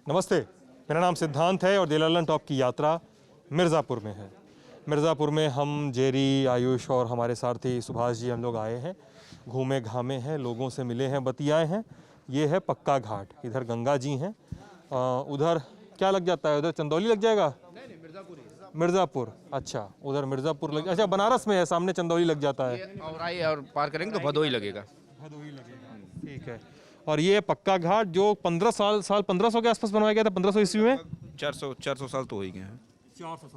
नमस्ते, मेरा नाम सिद्धांत है और दिलालन टॉप की यात्रा मिर्ज़ापुर में है। मिर्ज़ापुर में हम जेरी, आयुष और हमारे सारथी सुभाष जी हम लोग आए हैं, घूमे घामे हैं, लोगों से मिले हैं, बतियाए हैं। ये है पक्का घाट, इधर गंगा जी हैं, उधर क्या लग जाता है, उधर चंदौली लग जाएगा? नहीं, मिर्ज़ापुर। अच्छा, उधर मिर्ज़ापुर लग, अच्छा बनारस में है, सामने चंदौली लग जाता है। और पार करेंगे तो भदोही लगेगा। भदोही लगेगा, ठीक है। और ये पक्का घाट जो 1500 1500 के आसपास बनवाया गया था, 1500 ईस्वी में। 400 साल तो हो ही गए हैं।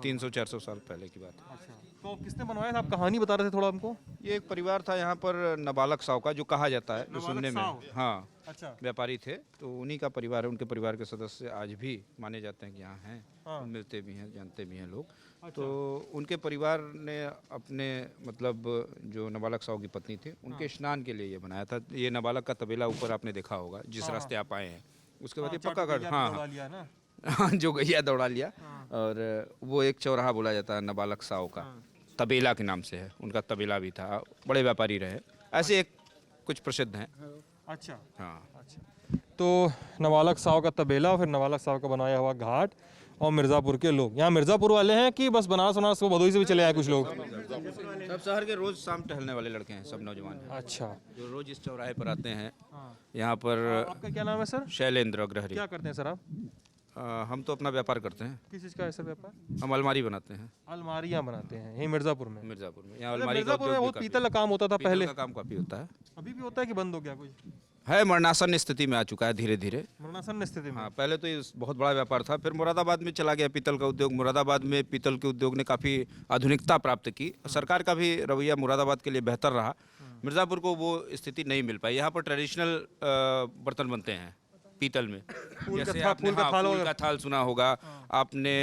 300-400 साल पहले की बात है। अच्छा, तो किसने बनवाया था? आप कहानी बता रहे थे थोड़ा हमको। ये एक परिवार था यहाँ पर नाबालक साव का, जो कहा जाता है, जो सुनने में। साव? हाँ, अच्छा, व्यापारी थे, तो उन्हीं का परिवार है। उनके परिवार के सदस्य आज भी माने जाते हैं कि यहाँ हैं। हाँ। मिलते भी हैं, जानते भी हैं लोग। तो उनके परिवार ने अपने मतलब जो नाबालक साव की पत्नी थी, उनके स्नान के लिए ये बनाया था। ये नाबालक का तबेला ऊपर आपने देखा होगा, जिस रास्ते आप आए हैं। उसके बाद ये पक्का घाट, हाँ, जो गैया दौड़ा लिया। और वो एक चौराहा बोला जाता है नाबालक साव का, तबेला के नाम से है। उनका तबेला भी था, बड़े व्यापारी रहे। ऐसे एक कुछ प्रसिद्ध हैं। अच्छा, हाँ, अच्छा। तो नाबालक साव का तबेला, फिर नाबालक साव का बनाया हुआ घाट, और मिर्ज़ापुर के लोग। यहाँ मिर्ज़ापुर वाले हैं कि बस बनारस को भदोही से भी चले आए कुछ लोग? सब शहर के रोज शाम टहलने वाले लड़के हैं, सब नौजवान हैं। अच्छा, जो रोज इस चौराहे पर आते हैं। यहाँ पर आपका क्या नाम है सर? शैलेंद्र अग्रहरी। क्या करते हैं सर आप? हम तो अपना व्यापार करते हैं। किस चीज़ का है सर व्यापार? हम अलमारी बनाते हैं अलमारियाँ बनाते हैं यही मिर्ज़ापुर में। मिर्ज़ापुर में। यहाँ अलमारी का मिर्ज़ापुर में उद्योग बहुत भी पीतल का काम होता था पीतल पहले, का काम काफ़ी होता है। अभी भी होता है कि बंद हो गया कुछ? है, मरणासन स्थिति में आ चुका है धीरे धीरे। मरणासन स्थिति में। हाँ, पहले तो ये बहुत बड़ा व्यापार था, फिर मुरादाबाद में चला गया पीतल का उद्योग। मुरादाबाद में पीतल के उद्योग ने काफ़ी आधुनिकता प्राप्त की। सरकार का भी रवैया मुरादाबाद के लिए बेहतर रहा। मिर्ज़ापुर को वो स्थिति नहीं मिल पाई। यहाँ पर ट्रेडिशनल बर्तन बनते हैं पीतल में। जैसे आपने फूल का थाल सुना होगा, आपने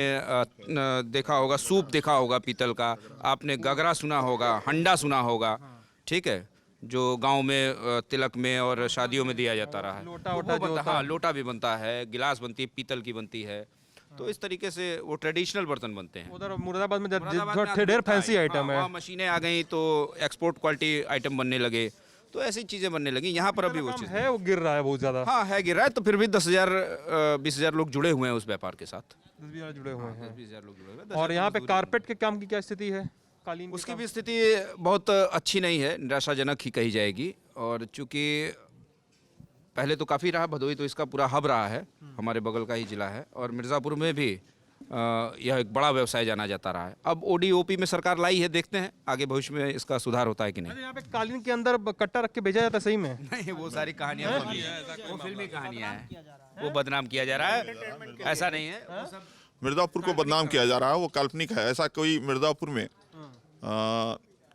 देखा होगा, सूप देखा होगा पीतल का, आपने गगरा सुना होगा, हंडा सुना होगा, ठीक है, जो गांव में तिलक में और शादियों में दिया जाता रहा है। हाँ, लोटा भी बनता है, गिलास बनती है, पीतल की बनती है। तो इस तरीके से वो ट्रेडिशनल बर्तन बनते हैं। उधर मुरादाबाद में ढेर फैंसी आइटम है। वहाँ मशीनें आ गई तो एक्सपोर्ट क्वालिटी आइटम बनने लगे, तो ऐसी चीज़ें बनने लगी। यहाँ पर अभी वो चीज़ है, वो गिर रहा है बहुत ज़्यादा। हाँ है, गिर रहा है। तो फिर भी 10,000-20,000 लोग जुड़े हुए हैं उस व्यापार के साथ। 10-20 जुड़े हुए हैं। 10,000 लोग जुड़े हुए हैं। और यहाँ पे कारपेट के काम की क्या स्थिति है? कालीन उसकी भी स्थिति बहुत अच्छी नहीं है, निराशाजनक ही कही जाएगी। और चूंकि पहले तो काफ़ी रहा, भदोही तो इसका पूरा हब रहा है, हमारे बगल का ही जिला है। और मिर्ज़ापुर में भी यह एक बड़ा व्यवसाय जाना जाता रहा है। अब ODOP में सरकार लाई है, देखते हैं आगे भविष्य में इसका सुधार होता है कि नहीं। यहाँ पे कालीन के अंदर कट्टा रख के भेजा जाता है सही में? नहीं, वो सारी कहानियाँ वो फिल्मी कहानियाँ हैं, वो बदनाम किया जा रहा है, ऐसा नहीं है। मिर्ज़ापुर को बदनाम किया जा रहा है, वो काल्पनिक है। ऐसा कोई मिर्ज़ापुर में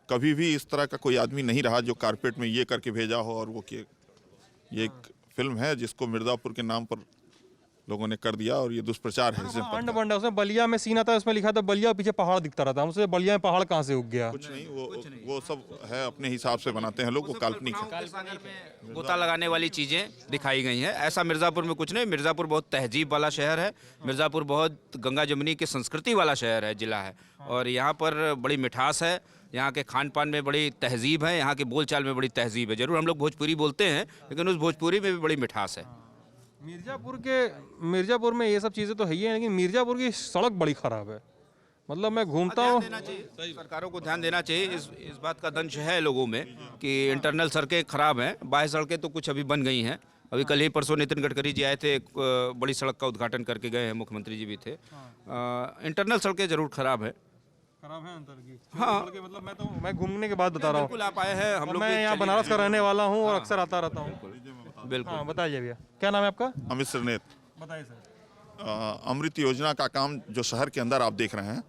कभी भी इस तरह का कोई आदमी नहीं रहा जो कारपेट में ये करके भेजा हो और वो कि ये एक फिल्म है जिसको मिर्ज़ापुर के नाम पर लोगों ने कर दिया, और ये दुष्प्रचार है। अंड बंडा, उसमें बलिया में सीन आता है, उसमें लिखा था बलिया, पीछे पहाड़ दिखता रहता है। हमसे बलिया में पहाड़ कहाँ से उग गया? कुछ नहीं, वो सब है, अपने हिसाब से बनाते हैं लोग, वो काल्पनिक है। गोता लगाने वाली चीज़ें दिखाई गई हैं। ऐसा मिर्ज़ापुर में कुछ नहीं। मिर्ज़ापुर बहुत तहजीब वाला शहर है। मिर्ज़ापुर बहुत गंगा जमुनी की संस्कृति वाला शहर है, जिला है। और यहाँ पर बड़ी मिठास है, यहाँ के खान पान में बड़ी तहजीब है, यहाँ के बोलचाल में बड़ी तहजीब है। जरूर हम लोग भोजपुरी बोलते हैं, लेकिन उस भोजपुरी में भी बड़ी मिठास है। मिर्ज़ापुर में ये सब चीज़ें तो है ही है, लेकिन मिर्ज़ापुर की सड़क बड़ी ख़राब है। मतलब मैं घूमता हूँ, सरकारों को ध्यान देना चाहिए। इस बात का दंश है लोगों में कि इंटरनल सड़कें खराब हैं। बाह्य सड़कें तो कुछ अभी बन गई हैं। अभी कल ही परसों नितिन गडकरी जी आए थे, एक बड़ी सड़क का उद्घाटन करके गए हैं, मुख्यमंत्री जी भी थे। इंटरनल सड़कें जरूर खराब है अंदर की। हाँ, मतलब मैं घूमने के बाद बता रहा हूँ। बिल्कुल आप आए हैं, हम लोग मैं यहाँ बनारस का रहने वाला हूँ और अक्सर आता रहता हूँ। बिल्कुल। हाँ, बताइए भैया, क्या नाम है आपका? अमित सरनेत। बताइए सर। अमृत योजना का काम जो शहर के अंदर आप देख रहे हैं,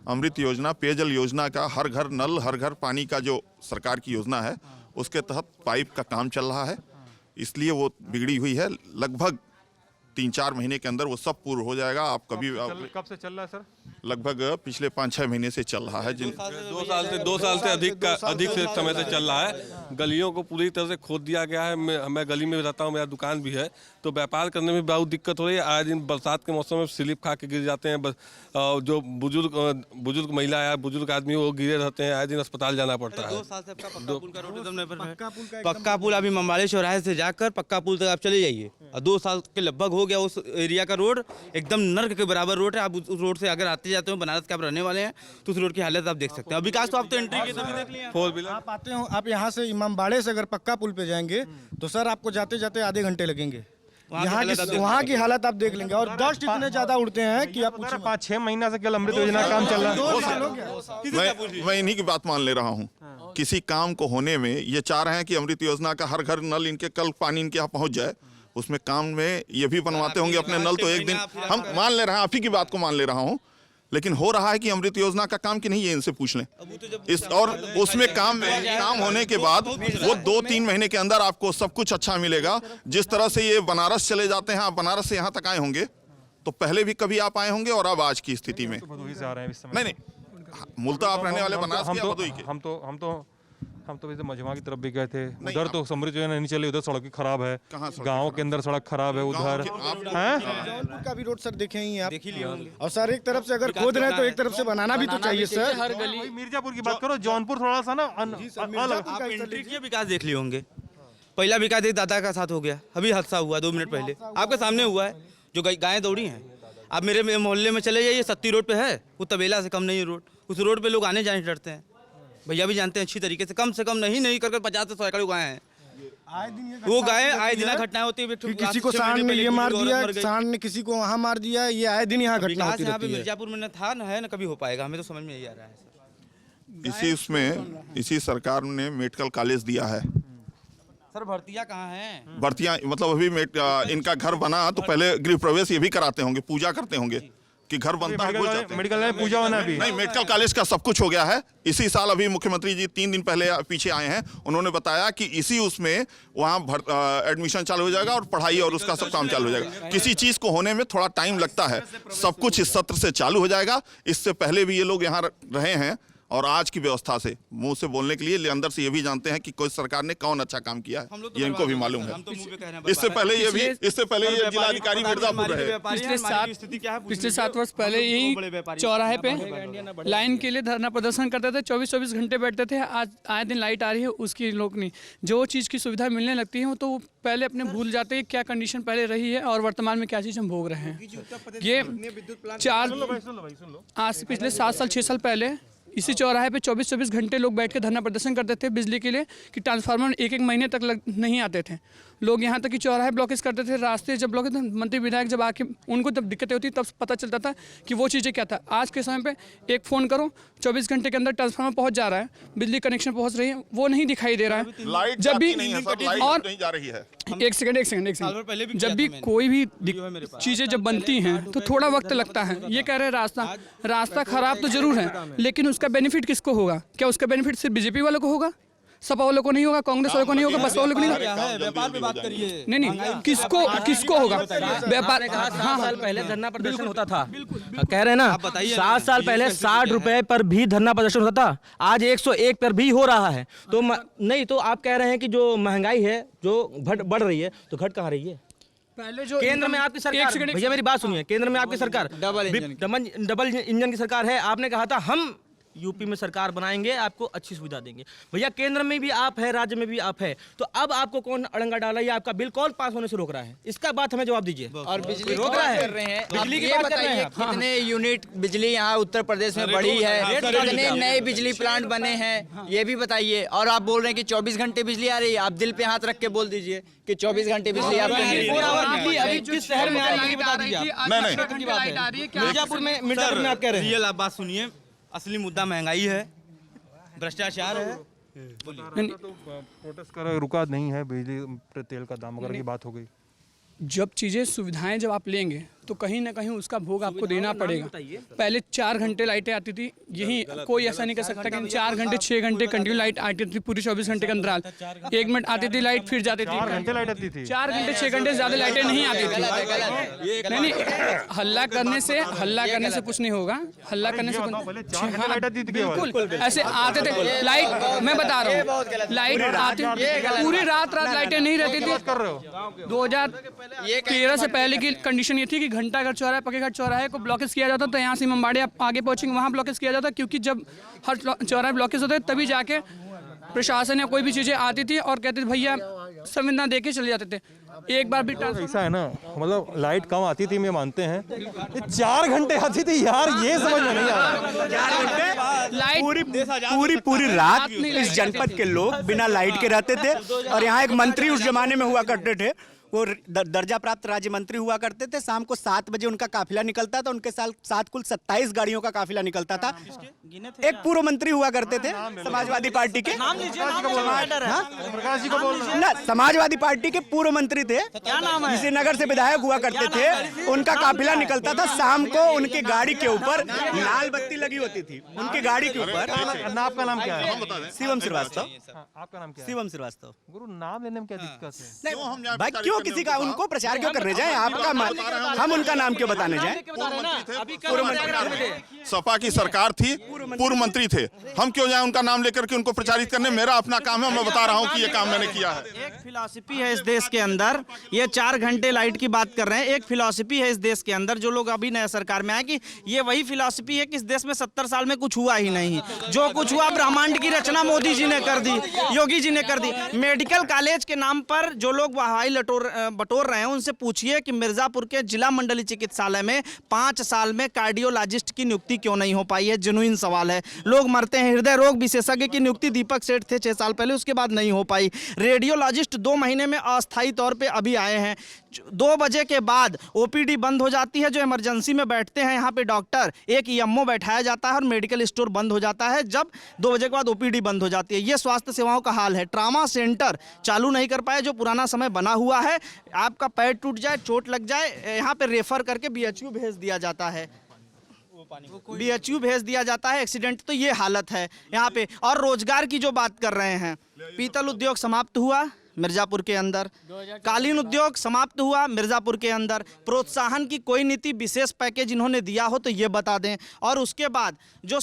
अमृत योजना पेयजल योजना का, हर घर नल, हर घर पानी का जो सरकार की योजना है, उसके तहत पाइप का काम चल रहा है। इसलिए वो बिगड़ी हुई है। लगभग 3-4 महीने के अंदर वो सब पूर्ण हो जाएगा। आप कभी कब से चल रहा है सर? लगभग पिछले 5-6 महीने से चल रहा है। जिन 2 साल से अधिक से समय से चल रहा है। गलियों को पूरी तरह से खोद दिया गया है। मैं गली में रहता हूँ, मेरा दुकान भी है, तो व्यापार करने में बहुत दिक्कत हो रही है। आए दिन बरसात के मौसम में स्लिप खा के गिर जाते हैं। जो बुजुर्ग महिला या बुजुर्ग आदमी वो गिरे रहते हैं, आए दिन अस्पताल जाना पड़ता है। 2 साल से आपका पक्का पुल का रोड एकदम नहीं बन रहा है। पक्का पुल अभी मम्बाड़े चौराहे से जाकर पक्का पुल तक आप चले जाइए, और 2 साल के लगभग हो गया उस एरिया का रोड एकदम नर्क के बराबर रोड है। आप उस रोड से अगर आते जाते हो, बनारस के आप रहने वाले हैं, तो उस रोड की हालत आप देख सकते हैं। विकास तो आप तो एंट्री के तभी देख लिया। 4 व्हीलर आप आते हो, आप यहाँ से इमामबाड़े से अगर पक्का पुल पे जाएंगे तो सर आपको जाते जाते आधे घंटे लगेंगे। वहाँ की हालत आप देख लेंगे, और डस्ट इतने ज्यादा उड़ते हैं कि आप 5-6 महीना से केवल अमृत योजना का काम चल रहा है। 2 साल हो गया। मैं इन्हीं की बात मान ले रहा हूँ। किसी काम को होने में ये चाह रहे हैं कि अमृत योजना का हर घर नल इनके कल पानी इनके यहाँ पहुँच जाए। उसमें काम में ये भी बनवाते होंगे अपने नल, तो एक दिन हम मान ले रहे हैं, आप ही की बात को मान ले रहा हूँ, लेकिन हो रहा है कि अमृत योजना का काम कि नहीं, ये इनसे पूछ लें। इस और उसमें काम होने के बाद वो 2-3 महीने के अंदर आपको सब कुछ अच्छा मिलेगा। जिस तरह से ये बनारस चले जाते हैं, आप बनारस से यहाँ तक आए होंगे तो पहले भी कभी आप आए होंगे, और अब आज की स्थिति में भदोही से आ रहे हैं इस समय। नहीं, मूलतः आप रहने वाले बनारस के या भदोही के? हम तो वैसे मजमा की तरफ भी गए थे। उधर तो अमृत योजना नहीं चली, उधर सड़क खराब है, गाँव के अंदर सड़क खराब है उधर हैं। जौनपुर का भी रोड सर देखे ही आप, देख ही लिए होंगे। और सर एक तरफ से अगर खोद रहे हैं तो एक तरफ से बनाना भी तो चाहिए सर। हर गली मिर्जापुर की बात करो, जौनपुर थोड़ा सा ना अलग। आप एंट्री किए, विकास देख लिए होंगे। पहला विकास एक दादा का साथ हो गया, अभी हादसा हुआ 2 मिनट पहले आपके सामने हुआ है, जो गायें दौड़ी हैं। आप मेरे मोहल्ले में चले जाइए, 70 रोड पे है, वो तबेला से कम नहीं रोड, उस रोड पे लोग आने जाने डरते हैं। भैया भी जानते हैं अच्छी तरीके से, कम नहीं कर 50 से 100 गायें हैं। वो गायें आए दिन घटनाएं होती है। किसी को सांड ने ये मार दिया, सांड ने किसी को वहाँ मार दिया, ये आए दिन यहाँ घटना होती रहती है। मिर्जापुर में था ना, है ना, कभी हो पाएगा, हमें तो समझ में यही आ रहा है। इसी सरकार ने मेडिकल कॉलेज दिया है। सर भर्तियाँ कहाँ हैं? भर्तियाँ मतलब अभी इनका घर बना तो पहले गृह प्रवेश ये भी कराते होंगे, पूजा करते होंगे कि घर बनता है। मेडिकल में पूजा होना भी नहीं, मेडिकल कॉलेज का सब कुछ हो गया है। इसी साल अभी मुख्यमंत्री जी 3 दिन पहले पीछे आए हैं, उन्होंने बताया कि इसी उसमें वहाँ एडमिशन चालू हो जाएगा और पढ़ाई और उसका सब काम चालू हो जाएगा। किसी चीज़ को होने में थोड़ा टाइम लगता है, सब कुछ इस सत्र से चालू हो जाएगा। इससे पहले भी ये लोग यहाँ रहे हैं, और आज की व्यवस्था से मुंह से बोलने के लिए अंदर से ये भी जानते हैं कि कोई सरकार ने कौन अच्छा काम किया है, ये इनको भी मालूम है। इससे पहले ये जिलाधिकारी मिर्जापुर रहे। पिछले 7 वर्ष पहले यही चौराहे पे लाइन के लिए धरना प्रदर्शन करते थे, 24-24 घंटे बैठते थे। आज आए दिन लाइट आ रही है, उसकी लोग नहीं। जो चीज़ की सुविधा मिलने लगती है तो वो पहले अपने भूल जाते हैं क्या कंडीशन पहले रही है और वर्तमान में क्या चीज़ हम भोग रहे हैं। ये आज से पिछले 7 साल 6 साल पहले इसी चौराहे पे 24-24 घंटे लोग बैठ के धरना प्रदर्शन करते थे बिजली के लिए, कि ट्रांसफार्मर 1-1 महीने तक नहीं आते थे। लोग यहाँ तक कि चौराहे ब्लॉकेज करते थे, रास्ते जब ब्लॉकेज, मंत्री विधायक जब आके उनको तब दिक्कतें होती तब पता चलता था कि वो चीज़ें क्या था। आज के समय पे एक फ़ोन करो, 24 घंटे के अंदर ट्रांसफार्मर पहुँच जा रहा है, बिजली कनेक्शन पहुँच रही है, वो नहीं दिखाई दे रहा है। जब भी और एक सेकंड जब भी कोई भी चीज़ें जब बनती हैं तो थोड़ा वक्त लगता है। ये कह रहे हैं रास्ता खराब तो जरूर है, लेकिन उसका बेनिफिट किसको होगा? क्या उसका बेनिफिट सिर्फ बीजेपी वालों को होगा, सपा वालों को नहीं होगा, कांग्रेस वालों को नहीं होगा, बसपा वालों को नहीं होगा? व्यापार पे बात करिए। नहीं, किसको होगा व्यापार? 7 साल पहले धरना प्रदर्शन होता था, कह रहे हैं ना, 7 साल पहले 60 रुपए पर भी धरना प्रदर्शन होता था, आज 101 पर भी हो रहा है। तो नहीं, तो आप कह रहे हैं कि जो महंगाई है जो बढ़ रही है, तो घट कहाँ रही है? पहले जो केंद्र में आपकी सरकार, भैया मेरी बात सुनिए, केंद्र में आपकी सरकार डबल इंजन की सरकार है। आपने कहा था हम यूपी में सरकार बनाएंगे, आपको अच्छी सुविधा देंगे। भैया केंद्र में भी आप है, राज्य में भी आप है, तो अब आपको कौन अड़ंगा डाला है? आपका बिल कौन पास होने से रोक रहा है? इसका बात हमें जवाब दीजिए। और बिजली रोक रहा है, कर रहे हैं, बिजली की ये बात कर रहे बताइए हैं। कितने यूनिट बिजली यहाँ उत्तर प्रदेश में बढ़ी है, कितने नए बिजली प्लांट बने हैं, ये भी बताइए। और आप बोल रहे हैं कि 24 घंटे बिजली आ रही है, आप दिल पे हाथ रख के बोल दीजिए कि 24 घंटे बिजली आपको मिल रही है। अभी किस शहर में आ रही है बता दीजिए। मिर्जापुर में आप कह रहे हैं। आप बात सुनिए, असली मुद्दा महंगाई है, भ्रष्टाचार है। प्रोटेस्ट कर रुका नहीं है, बिजली तेल का दाम वगैरह की बात हो गई। जब चीज़ें सुविधाएं जब आप लेंगे तो कहीं ना कहीं उसका भोग आपको देना पड़ेगा। पहले 4 घंटे लाइटें आती थी, यही कोई ऐसा नहीं कर सकता कि 4 घंटे 6 घंटे कंटिन्यू लाइट आती थी पूरी 24 घंटे के अंतराल। 1 मिनट आती थी लाइट, फिर जाती थी। 4 घंटे लाइट आती थी, 4 घंटे 6 घंटे से ज़्यादा लाइटें नहीं आती थी। नहीं, हल्ला करने से कुछ नहीं होगा। हल्ला करने से लाइट आती थी केवल। बिल्कुल ऐसे आते थे लाइट, मैं बता रहा हूँ लाइट आती, पूरी रात लाइटें नहीं रहती थी। 2013 से पहले की कंडीशन ये थी कि घंटाघर चौराहे, पकेघाट चौराहे को ब्लॉकेज किया जाता, तो यहाँ से इमामबाड़े आप आगे पहुँचेंगे वहाँ ब्लॉकेज किया जाता, क्योंकि जब हर चौराहे ब्लॉकेज होते तभी जाके प्रशासन या कोई भी चीज़ें आती थी और कहते थे भैया संविदा दे के चले जाते थे। एक बार भी ऐसा है ना, मतलब लाइट कम आती थी, मैं मानते हैं, ये 4 घंटे आती थी यार, ये समझ में नहीं आ रहा। 4 घंटे लाइट पूरी रात इस जनपद के लोग बिना लाइट के रहते थे। और यहाँ एक मंत्री उस जमाने में हुआ करते थे, वो दर्जा प्राप्त राज्य मंत्री हुआ करते थे। शाम को 7 बजे उनका काफिला निकलता था, उनके साथ कुल 27 गाड़ियों का काफिला निकलता था। एक पूर्व मंत्री हुआ करते थे समाजवादी पार्टी के, प्रकाश जी को बोलना ना, समाजवादी पार्टी के पूर्व मंत्री थे, किसी नगर से विधायक हुआ करते थे। उनका काफिला निकलता था, शाम को उनकी गाड़ी के ऊपर लाल बत्ती लगी होती थी, उनकी गाड़ी के ऊपर। आपका नाम क्या है? शिवम श्रीवास्तव। आपका नाम क्या है? शिवम श्रीवास्तव। गुरु, नाम लेने में क्या दिक्कत है? भाई क्यों किसी का, उनको प्रचार क्यों करने जाए? आपका हम उनका नाम क्यों बताने जाए? सपा की सरकार थी, पूर्व मंत्री थे, हम क्यों जाए उनका नाम लेकर के उनको प्रचारित करने? मेरा अपना काम है, मैं बता रहा हूँ कि ये काम मैंने किया है। एक फिलॉसफी है इस देश के अंदर, ये 4 घंटे लाइट की बात कर रहे हैं, एक फिलॉसफी है इस देश के अंदर, जो लोग अभी नया सरकार में आए, कि ये वही फिलॉसफी है कि इस देश में 70 साल में कुछ हुआ ही नहीं। जो कुछ हुआ ब्रह्मांड की रचना मोदी जी ने कर दी, योगी जी ने कर दी। मेडिकल कॉलेज के नाम पर जो लोग हवाई बटोर रहे हैं, उनसे पूछिए कि मिर्जापुर के जिला मंडलीय चिकित्सालय में 5 साल में कार्डियोलॉजिस्ट की नियुक्ति क्यों नहीं हो पाई है। जेन्युइन सवाल है। लोग मरते हैं। हृदय रोग विशेषज्ञ की नियुक्ति दीपक सेठ थे 6 साल पहले, उसके बाद नहीं हो पाई। रेडियोलॉजिस्ट 2 महीने में अस्थायी तौर पे अभी आए हैं। 2 बजे के बाद ओपीडी बंद हो जाती है। जो इमरजेंसी में बैठते हैं यहाँ पे डॉक्टर, एक ईएमओ बैठाया जाता है और मेडिकल स्टोर बंद हो जाता है जब 2 बजे के बाद ओपीडी बंद हो जाती है। ये स्वास्थ्य सेवाओं का हाल है। ट्रामा सेंटर चालू नहीं कर पाए, जो पुराना समय बना हुआ है। आपका पैर टूट जाए, चोट लग जाए, यहाँ पे रेफर करके बीएचयू भेज दिया जाता है, एक्सीडेंट। तो ये हालत है यहाँ पे। और रोजगार की जो बात कर रहे हैं, पीतल उद्योग समाप्त हुआ मिर्जापुर के अंदर, कालीन उद्योग समाप्त हुआ मिर्जापुर के अंदर। प्रोत्साहन की कोई नीति, विशेष पैकेज इन्होंने दिया हो तो ये बता दें। और उसके बाद जो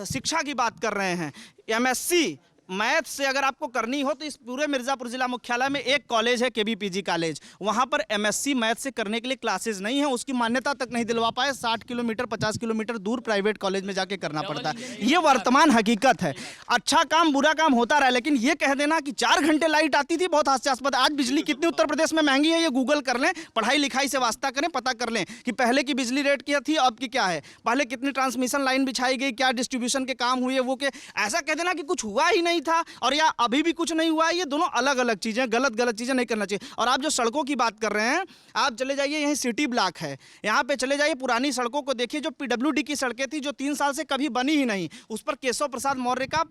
शिक्षा की बात कर रहे हैं, एमएससी मैथ से अगर आपको करनी हो तो इस पूरे मिर्जापुर जिला मुख्यालय में एक कॉलेज है, केबीपीजी कॉलेज, वहां पर एमएससी मैथ से करने के लिए क्लासेस नहीं है, उसकी मान्यता तक नहीं दिलवा पाए। 60 किलोमीटर 50 किलोमीटर दूर प्राइवेट कॉलेज में जाके करना पड़ता है। ये वर्तमान हकीकत है। अच्छा काम बुरा काम होता रहा, लेकिन ये कह देना कि 4 घंटे लाइट आती थी, बहुत हास्यास्पद। आज बिजली कितनी उत्तर प्रदेश में महंगी है, ये गूगल कर लें, पढ़ाई लिखाई से वास्ता करें, पता कर लें कि पहले की बिजली रेट क्या थी, अब की क्या है, पहले कितनी ट्रांसमिशन लाइन बिछाई गई, क्या डिस्ट्रीब्यूशन के काम हुए, वो के ऐसा कह देना कि कुछ हुआ ही नहीं था और या अभी भी कुछ नहीं हुआ है, ये दोनों अलग अलग चीजें, गलत चीजें नहीं करना चाहिए। और आप जो सड़कों की बात कर रहे हैं, आप चले जाइए, यहीं सिटी ब्लॉक है, यहाँ पे चले जाइए, पुरानी सड़कों को देखिए। जो पीडब्ल्यूडी की सड़कें थी, जो 3 साल से कभी बनी ही नहीं, उस पर केशव प्रसाद मौर्य का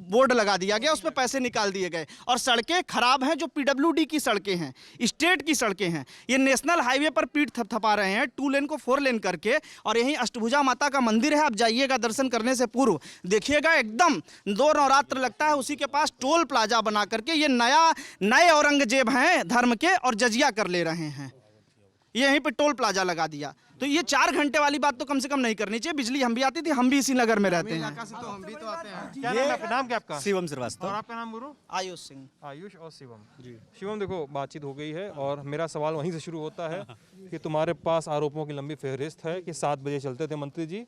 बोर्ड लगा दिया गया, उस पर पैसे निकाल दिए गए। और सड़कें खराब हैं, जो पीडब्ल्यूडी की सड़कें हैं, स्टेट की सड़कें हैं। ये नेशनल हाईवे पर पीठ थपथपा रहे हैं, 2 लेन को 4 लेन करके। और यहीं अष्टभुजा माता का मंदिर है, आप जाइएगा दर्शन करने से पूर्व, देखिएगा एकदम 2 नवरात्र लगता है, उसी के पास टोल प्लाजा बना करके ये नए औरंगजेब हैं धर्म के और जजिया कर ले रहे हैं। यहीं पे टोल प्लाजा लगा दिया। तो ये 4 घंटे वाली बात तो कम से कम नहीं करनी चाहिए। बिजली हम भी आती थी, हम भी इसी नगर में रहते हैं। क्या नाम क्या आपका? शिवम श्रीवास्तव। और आपका नाम गुरु? आयुष सिंह। आयुष और शिवम जी। शिवम, देखो बातचीत हो गई है और मेरा सवाल वहीं से शुरू होता है कि तुम्हारे पास आरोपों की लंबी फहरिस्त है कि 7 बजे चलते थे मंत्री जी,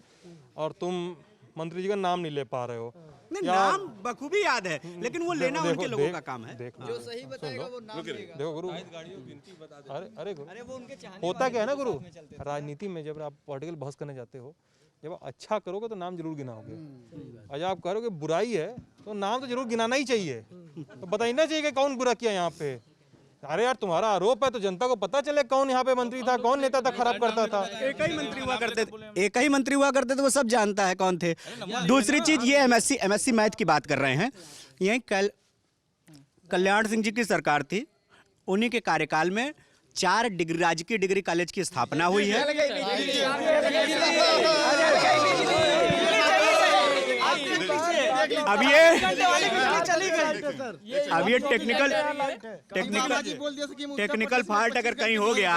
और तुम मंत्री जी का नाम नहीं ले पा रहे हो। नहीं, नाम बखूबी याद है, लेकिन वो लेना उनके लोगों का काम है। जो सही बताएगा वो नाम लेगा। देखो गुरु, अरे गुरु, होता क्या है ना गुरु, राजनीति में जब आप पॉलिटिकल बहस करने जाते हो, जब आप अच्छा करोगे तो नाम जरूर गिनाओगे, और जब आप करोगे बुराई है तो नाम तो जरूर गिनाना ही चाहिए। तो बताना चाहिए कि कौन बुरा किया यहाँ पे। अरे यार, तुम्हारा आरोप है तो जनता को पता चले कौन यहाँ पे मंत्री था, कौन नेता था, खराब करता था। एक ही मंत्री हुआ करते थे, वो सब जानता है कौन थे। दूसरी चीज ये एमएससी मैथ की बात कर रहे हैं, ये कल्याण सिंह जी की सरकार थी, उन्हीं के कार्यकाल में 4 डिग्री राजकीय डिग्री कॉलेज की स्थापना हुई है। अब ये टेक्निकल फॉल्ट अगर कहीं हो गया,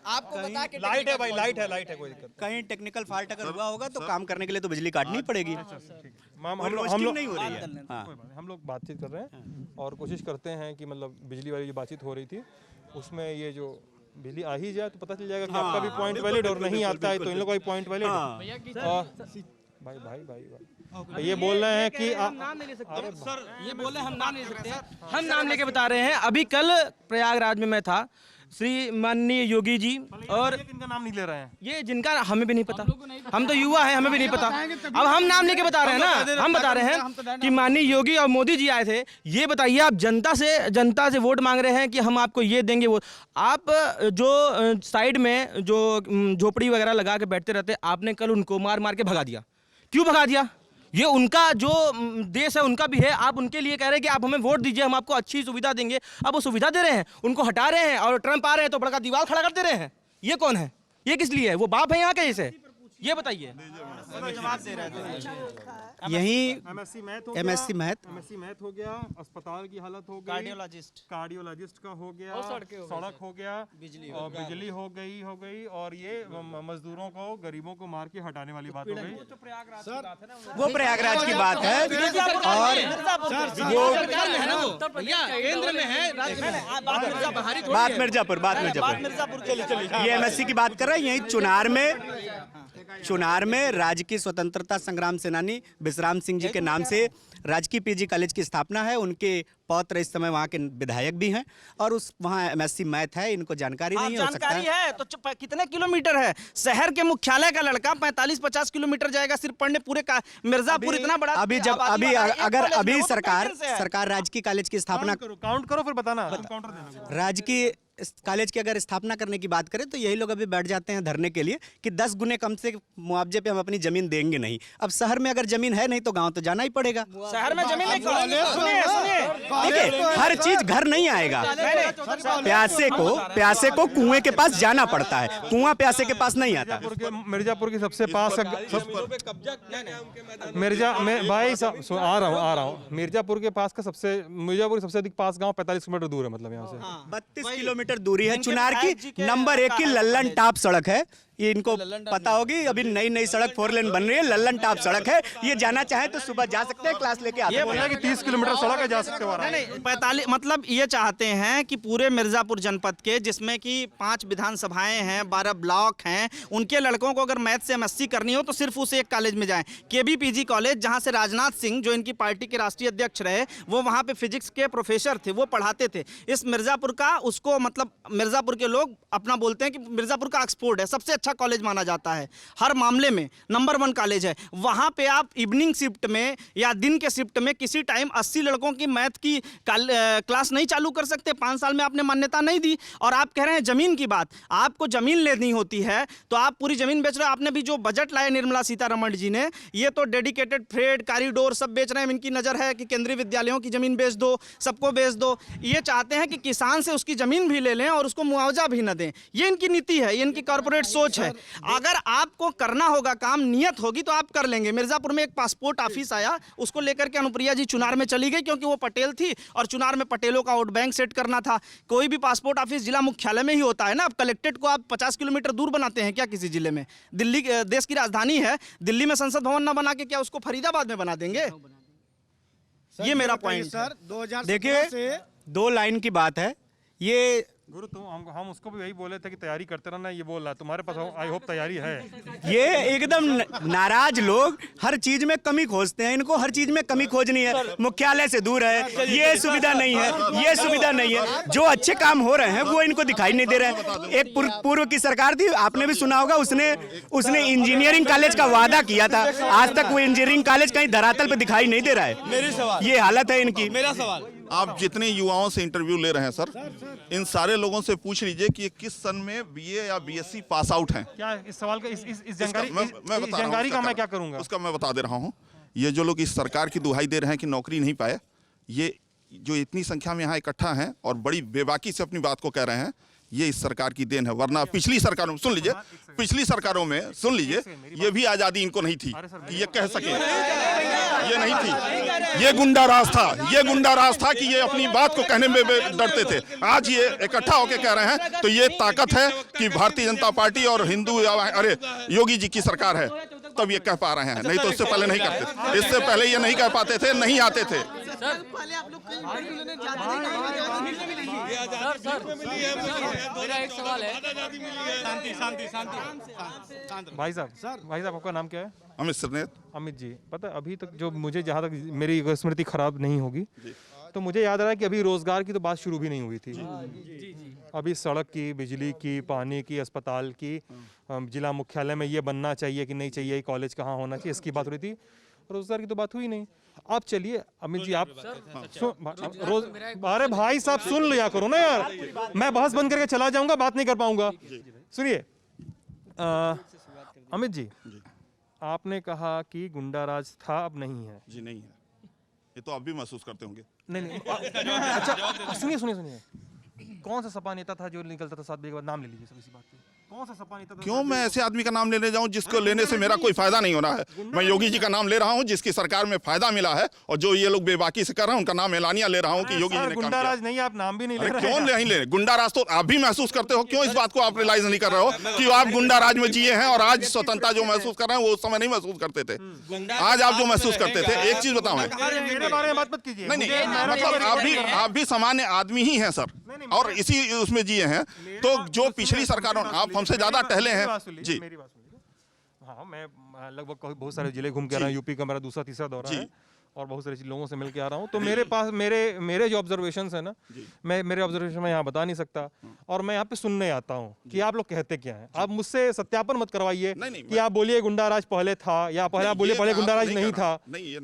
आपको बता के लाइट है भाई, लाइट है, कोई दिक्कत कहीं टेक्निकल फॉल्ट अगर हुआ होगा तो काम करने के लिए तो बिजली काटनी पड़ेगी। हम रोस्टिंग नहीं हो रही है। हाँ। हम लोग बातचीत कर रहे हैं और कोशिश करते हैं कि मतलब बिजली वाली जो बातचीत हो रही थी उसमें ये जो बिजली आ ही जाए तो पता चल जाएगा कि आपका भी पॉइंट वैलिड और नहीं आता है तो इन लोगों का भी पॉइंट वैलिड। भाई ये बोल रहे हैं कि नाम नहीं ले सकते सर, ये बोल रहे हैं हम नाम नहीं ले सकते, हम नाम लेके बता रहे हैं। अभी कल प्रयागराज में मैं था, श्री माननीय योगी जी और इनका नाम नहीं ले रहे हैं, ये जिनका हमें भी नहीं पता, हम तो युवा हैं, हमें भी नहीं पता। अब हम नाम लेके बता रहे हैं ना, हम बता रहे हैं कि माननीय योगी और मोदी जी आए थे। ये बताइए, आप जनता से वोट मांग रहे हैं कि हम आपको ये देंगे वो। आप जो साइड में जो झोपड़ी वगैरह लगा के बैठते रहते, आपने कल उनको मार मार के भगा दिया। क्यों भगा दिया? ये उनका जो देश है उनका भी है। आप उनके लिए कह रहे हैं कि आप हमें वोट दीजिए, हम आपको अच्छी सुविधा देंगे। अब वो सुविधा दे रहे हैं, उनको हटा रहे हैं और ट्रम्प आ रहे हैं तो बड़ा दीवार खड़ा कर दे रहे हैं। ये कौन है? ये किस लिए है? वो बाप है यहाँ के? इसे ये बताइए। यही MSc मैथ हो गया, अस्पताल की हालत हो गई, कार्डियोलॉजिस्ट का हो गया, सड़क हो गया, बिजली हो गई और ये मजदूरों को, गरीबों को मार के हटाने वाली बात हो गई। वो प्रयागराज की बात है और वो केंद्र में है, राज्य में है। बात मिर्जापुर ये MSc की बात कर रहे हैं। यही चुनार में राजकीय स्वतंत्रता संग्राम सेनानी विश्राम सिंह जी के नाम से राजकीय PG कॉलेज की स्थापना है। उनके पौत्र इस समय वहाँ के विधायक भी हैं और वहाँ MSc मैथ है। इनको जानकारी नहीं हो सकता है तो कितने किलोमीटर है? शहर के मुख्यालय का लड़का 45-50 किलोमीटर जाएगा सिर्फ पढ़ने पूरे का। मिर्जापुर इतना बड़ा अभी सरकार राजकीय कॉलेज की स्थापना काउंट करो फिर बताना। राजकीय कॉलेज की अगर स्थापना करने की बात करें तो यही लोग अभी बैठ जाते हैं धरने के लिए कि 10 गुने कम से मुआवजे पे हम अपनी जमीन देंगे नहीं। अब शहर में अगर जमीन है नहीं तो गांव तो जाना ही पड़ेगा। शहर में जमीन नहीं, सुनिए देखिए, हर चीज घर नहीं आएगा। प्यासे को कुएं के पास जाना पड़ता है, कुआं प्यासे के पास नहीं आता। मिर्जापुर की सबसे पास आ रहा हूँ मिर्जापुर की सबसे अधिक पास गाँव 45 किलोमीटर दूर है, मतलब यहाँ से 32 किलोमीटर दूरी है। चुनार की नंबर 1 की लल्लन टाप सड़क है, ये इनको पता होगी। अभी नई सड़क 4 लेन बन रही है, लल्लन टाप सड़क है। ये जाना चाहे तो सुबह जा सकते हैं, क्लास लेके आते हैं। ये बोला कि 30 किलोमीटर सड़क है, जा सकते हो। नहीं 45, मतलब ये चाहते हैं कि पूरे मिर्जापुर जनपद के, जिसमें कि 5 विधानसभाएं हैं, 12 ब्लॉक हैं, उनके लड़कों को अगर मैथ से MSc करनी हो तो सिर्फ उस एक कॉलेज में जाएं, KB PG कॉलेज, जहां से राजनाथ सिंह जो इनकी पार्टी के राष्ट्रीय अध्यक्ष रहे, वो वहां पे फिजिक्स के प्रोफेसर थे, वो पढ़ाते थे। इस मिर्जापुर का, उसको मतलब मिर्जापुर के लोग अपना बोलते हैं कि मिर्जापुर का ऑक्सफोर्ड है, सबसे अच्छा कॉलेज माना जाता है, हर मामले में नंबर 1 कॉलेज है। वहां पे आप इवनिंग शिफ्ट में या दिन के शिफ्ट में किसी टाइम 80 लड़कों की मैथ की क्लास नहीं चालू कर सकते। 5 साल में आपने मान्यता नहीं दी और आप कह रहे हैं जमीन की बात। आपको जमीन लेनी होती है तो आप पूरी जमीन बेच रहे हो। आपने भी जो बजट लाया निर्मला सीतारमण जी ने, ये तो डेडिकेटेड फ्रेड कॉरिडोर सब बेच रहे हैं। इनकी नजर है कि केंद्रीय विद्यालयों की जमीन बेच दो, सबको बेच दो। ये चाहते हैं कि किसान से उसकी जमीन भी ले लें और उसको मुआवजा भी न दें। ये इनकी नीति है, ये इनकी कॉर्पोरेट सोच है। अगर आपको करना होगा काम, नियत होगी तो आप कर लेंगे। मिर्जापुर में एक पासपोर्ट ऑफिस आया, उसको लेकर के अनुप्रिया जी चुनार में चली गई क्योंकि वो पटेल थी और चुनार में पटेलों का वोट बैंक सेट करना था। कोई भी पासपोर्ट ऑफिस जिला मुख्यालय में ही होता है ना। अब कलेक्ट्रेट को आप 50 किलोमीटर दूर बनाते हैं क्या किसी जिले में? दिल्ली देश की राजधानी है, दिल्ली में संसद भवन न बना के क्या उसको फरीदाबाद में बना देंगे? ये मेरा पॉइंट सर। देखिए, 2 लाइन की बात है ये। गुरु तुम हम उसको भी यही बोले थे कि तैयारी करते रहना, ये बोल रहा है तुम्हारे पास आई होप तैयारी है। ये एकदम नाराज लोग हर चीज में कमी खोजते हैं। इनको हर चीज में कमी खोजनी है। मुख्यालय से दूर है, ये सुविधा नहीं है, ये सुविधा नहीं है। जो अच्छे काम हो रहे हैं वो इनको दिखाई नहीं दे रहे हैं। एक पूर्व की सरकार थी, आपने भी सुना होगा, उसने इंजीनियरिंग कॉलेज का वादा किया था। आज तक वो इंजीनियरिंग कॉलेज कहीं धरातल पे दिखाई नहीं दे रहा है। ये हालत है इनकी। मेरा सवाल, आप जितने युवाओं से इंटरव्यू ले रहे हैं सर, इन सारे लोगों से पूछ लीजिए कि ये किस सन में BA या BSc पास आउट हैं। क्या इस सवाल का इस जानकारी का मैं क्या करूंगा? उसका मैं बता दे रहा हूँ। ये जो लोग इस सरकार की दुहाई दे रहे हैं कि नौकरी नहीं पाए, ये जो इतनी संख्या में यहाँ इकट्ठा हैं और बड़ी बेबाकी से अपनी बात को कह रहे हैं, ये इस सरकार की देन है। वरना पिछली सरकारों में सुन लीजिए, पिछली सरकारों में सुन लीजिए, ये भी आज़ादी इनको नहीं थी कि ये कह सके, ये नहीं थी, ये गुंडा राज था, ये गुंडा राज था कि ये अपनी बात को कहने में डरते थे। आज ये इकट्ठा होकर कह रहे हैं, तो ये ताकत है कि भारतीय जनता पार्टी और हिंदू अरे योगी जी की सरकार है, तब ये कह पा रहे हैं, नहीं तो इससे पहले नहीं करते, इससे पहले ये नहीं कह पाते थे, नहीं आते थे। मेरा एक सवाल है। भाई साहब आपका नाम क्या है? अमित सरनेत। अमित जी, पता है अभी तक जो मुझे, जहाँ तक मेरी स्मृति खराब नहीं होगी, तो मुझे याद आ रहा है कि अभी रोजगार की तो बात शुरू भी नहीं हुई थी। अभी सड़क की, बिजली की, पानी की, अस्पताल की, जिला मुख्यालय में ये बनना चाहिए कि नहीं चाहिए, कॉलेज कहाँ होना चाहिए, इसकी बात हो रही थी। रोजगार की तो बात हुई नहीं। आप चलिए अमित जी, आप अरे भाई साहब सुन लिया करो ना यार, मैं बहस बंद करके चला जाऊंगा, बात नहीं कर पाऊंगा। सुनिए अमित जी, आपने कहा कि गुंडा राज था, अब नहीं है। जी नहीं है, ये तो आप भी महसूस करते होंगे। नहीं अच्छा सुनिए, कौन सा सपा नेता था जो निकलता था 7 बजे के बाद? नाम ले लीजिए सब इसी बात पे। कौन सा सपा नेता था? क्यों मैं ऐसे आदमी का नाम लेने जाऊं जिसको लेने से मेरा कोई फायदा नहीं हो रहा है? मैं योगी जी का नाम ले रहा हूं जिसकी सरकार में फायदा मिला है, और जो ये लोग बेबाकी से कर रहे हैं उनका नाम एलानिया ले रहा हूं कि योगी जी ने काम गुंडा किया। राज नहीं, आप नाम भी नहीं ले रहे। क्यों नहीं ले? गुंडा राज तो आप भी महसूस करते हो, क्यों इस बात को आप रियलाइज नहीं कर रहे हो कि आप गुंडा राज में जिए हैं, और आज स्वतंत्रता जो महसूस कर रहे हैं वो उस समय नहीं महसूस करते थे। आज आप जो महसूस करते थे, एक चीज बताऊं, मेरे बारे में बात मत कीजिए। नहीं मतलब आप भी सामान्य आदमी ही हैं सर, और इसी उसमें जिए हैं। तो जो पिछली सरकारों, आप हमसे ज्यादा टहले हैं जी। मेरी बात सुनिए। हाँ, मैं लगभग बहुत सारे जिले घूम के आ रहा हूँ। यूपी का मेरा दूसरा तीसरा दौरा है, और बहुत सारे लोगों से मिल के आ रहा हूँ। तो मेरे पास मेरे जो ऑब्जर्वेशंस है ना, मैं मेरे ऑब्जर्वेशन में यहाँ बता नहीं सकता, और मैं यहाँ पे सुनने आता हूँ कि आप लोग कहते क्या हैं। आप मुझसे सत्यापन मत करवाइए कि आप बोलिए गुंडा राज पहले था, या पहले आप बोलिए पहले गुंडा राज नहीं था,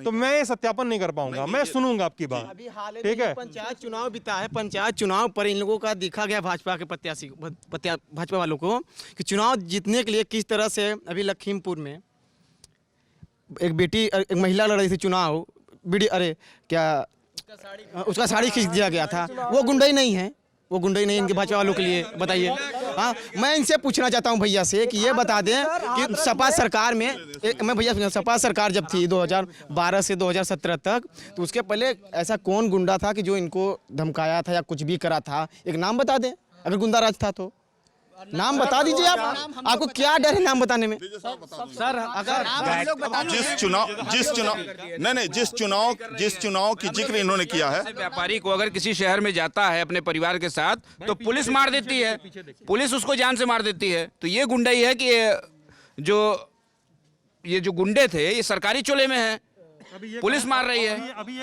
तो मैं सत्यापन नहीं कर पाऊंगा। मैं सुनूंगा आपकी बात, ठीक है? पंचायत चुनाव बीता है, पंचायत चुनाव पर इन लोगों का देखा गया, भाजपा के प्रत्याशी, भाजपा वालों को, कि चुनाव जीतने के लिए किस तरह से। अभी लखीमपुर में एक महिला लड़ रही थी चुनाव, उसका साड़ी खींच दिया गया था। वो गुंडा ही नहीं है, वो गुंडा ही नहीं इनके भाजपा वालों के लिए, बताइए। हाँ, मैं इनसे पूछना चाहता हूँ भैया से कि ये बता दें कि सपा सरकार में, मैं भैया सपा सरकार जब थी 2012 से 2017 तक, तो उसके पहले ऐसा कौन गुंडा था कि जो इनको धमकाया था या कुछ भी करा था? एक नाम बता दें, अगर गुंडा राज था तो नाम बता दीजिए। आप, आपको क्या डर है नाम बताने में? सर अगर जिस चुनाव की जिक्र इन्होंने किया है, व्यापारी को अगर किसी शहर में जाता है अपने परिवार के साथ, तो पुलिस मार देती है, पुलिस उसको जान से मार देती है। तो ये गुंडा ही है कि ये जो गुंडे थे ये सरकारी चोले में है, पुलिस मार रही है। अभी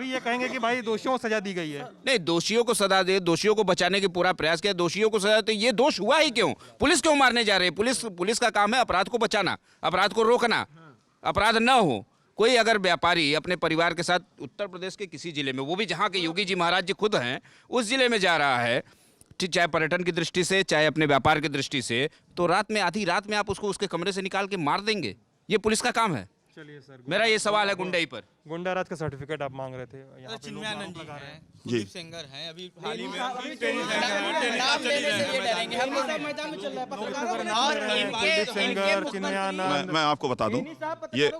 ये कहेंगे कि भाई दोषियों को सजा दी गई है। नहीं, दोषियों को सजा दे, दोषियों को बचाने की पूरा प्रयास किया, दोषियों को सजा। तो ये दोष हुआ ही क्यों? पुलिस क्यों मारने जा रही है? पुलिस का काम है अपराध को बचाना, अपराध को रोकना, अपराध न हो। कोई अगर व्यापारी अपने परिवार के साथ उत्तर प्रदेश के किसी जिले में, वो भी जहाँ के योगी जी महाराज जी खुद हैं, उस जिले में जा रहा है, चाहे पर्यटन की दृष्टि से, चाहे अपने व्यापार की दृष्टि से, तो रात में, आधी रात में आप उसको उसके कमरे से निकाल के मार देंगे? ये पुलिस का काम है? चलिए सर, मेरा ये सवाल है गुंडाई पर। गुंडा राज का सर्टिफिकेट आप मांग रहे थे, यहाँ पे लोग नाम लगा रहे हैं। जी सेंगर हैं, अभी हाल ही में मैं आपको बता दूं, ये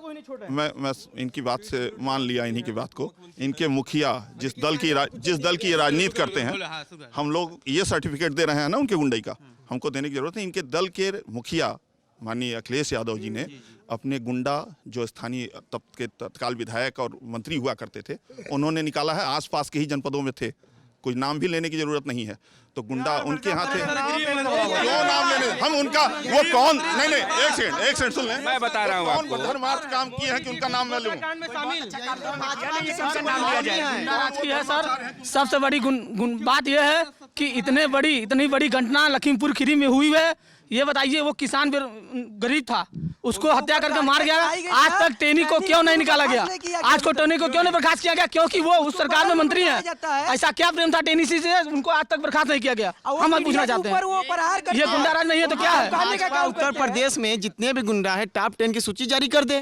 मैं इनकी बात से मान लिया, इन्हीं की बात को। इनके मुखिया जिस दल की राजनीति करते हैं, हम लोग ये सर्टिफिकेट दे रहे हैं ना उनके गुंडाई का, हमको देने की जरूरत है। इनके दल के मुखिया माननीय अखिलेश यादव जी ने अपने गुंडा, जो स्थानीय तब के तत्काल विधायक और मंत्री हुआ करते थे, उन्होंने निकाला है। आसपास के ही जनपदों में थे, कोई नाम भी लेने की जरूरत नहीं है। तो गुंडा उनके यहाँ थे, क्यों नाम लेने? हम उनका वो कौन? नहीं, एक सेकंड सुन लें, मैं बता रहा हूँ आपको। कौन धर्मार्थ काम किए हैं कि उनका नाम मैं लूं? है सर, सबसे बड़ी बात यह है कि इतनी बड़ी घटना लखीमपुर खीरी में हुई है ये बताइए वो किसान गरीब था, उसको हत्या करके मार गया। आज तक टेनी को क्यों नहीं निकाला गया? आज को टेनी को क्यों नहीं बर्खास्त किया गया? क्योंकि वो उस सरकार में मंत्री है। ऐसा क्या प्रेम था टेनी से, उनको आज तक बर्खास्त नहीं किया गया? हम आज पूछना चाहते हैं, ये गुंडाराज नहीं है तो क्या है? उत्तर प्रदेश में जितने भी गुंडा है टॉप 10 की सूची जारी कर दे,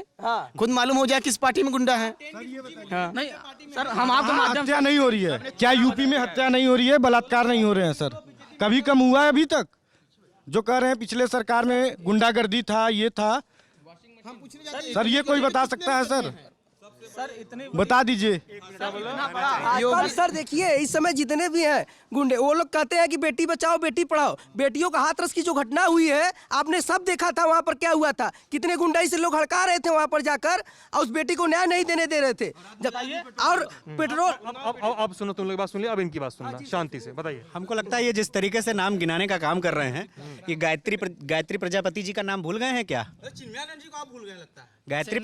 खुद मालूम हो जाए किस पार्टी में गुंडा है। नहीं सर, हम आपको माध्यम हत्या नहीं हो रही है क्या? यूपी में हत्या नहीं हो रही है, बलात्कार नहीं हो रहे हैं सर? कभी कम हुआ है अभी तक? जो कह रहे हैं पिछले सरकार में गुंडागर्दी था, ये था सर, ये कोई बता सकता है सर? बता दीजिए। सर देखिए, इस समय जितने भी हैं गुंडे, वो लोग कहते हैं कि बेटी बचाओ बेटी पढ़ाओ। बेटियों का हाथरस की जो घटना हुई है, आपने सब देखा था वहाँ पर क्या हुआ था। कितने गुंडाई से लोग हड़का रहे थे वहाँ पर जाकर, और उस बेटी को न्याय नहीं देने दे रहे थे। और पेट्रोल अब सुनो, तुम लोग बात सुन लिया, अब इनकी बात सुनना शांति से। बताइए। हमको लगता है ये जिस तरीके से नाम गिनाने का काम कर रहे हैं, ये गायत्री प्रजापति जी का नाम भूल गए हैं क्या? गायत्री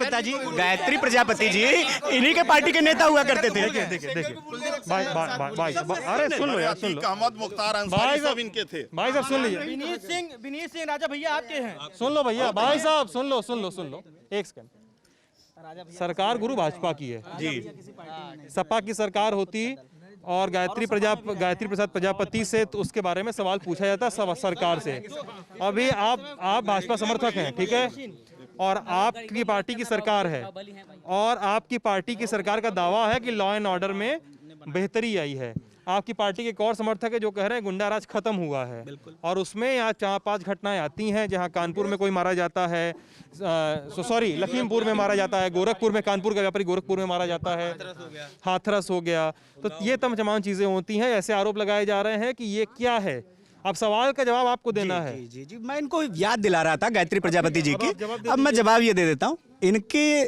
प्रजापति जी इन्हीं के पार्टी के नेता हुआ करते थे। देखिए भाई, अरे सुन लो यार, सुन लो। अहमद मुख्तार अंसारी सब इनके थे। भाई साहब सुन लीजिए। विनीत सिंह राजा भैया आपके हैं। सुन लो भैया, भाई साहब सुन लो, एक सेकंड। सरकार गुरु भाजपा की है जी, सपा की सरकार होती और गायत्री प्रसाद प्रजापति से तो उसके बारे में सवाल पूछा जाता सरकार से। अभी आप भाजपा समर्थक हैं, ठीक है, और आपकी पार्टी की सरकार है, और आपकी पार्टी की सरकार का दावा है कि लॉ एंड ऑर्डर में बेहतरी आई है। आपकी पार्टी के एक और समर्थक है जो कह रहे हैं गुंडा राज खत्म हुआ है, और उसमें यहाँ 4-5 घटनाएं आती हैं जहाँ कानपुर में कोई मारा जाता है, लखीमपुर में मारा जाता है, गोरखपुर में कानपुर का व्यापारी गोरखपुर में मारा जाता है, हाथरस हो गया। तो ये तमाम चीजें होती हैं, ऐसे आरोप लगाए जा रहे हैं कि ये क्या है। अब सवाल का जवाब आपको देना है। जी, मैं इनको याद दिला रहा था गायत्री प्रजापति जी की। अब मैं जवाब ये दे देता हूँ। इनके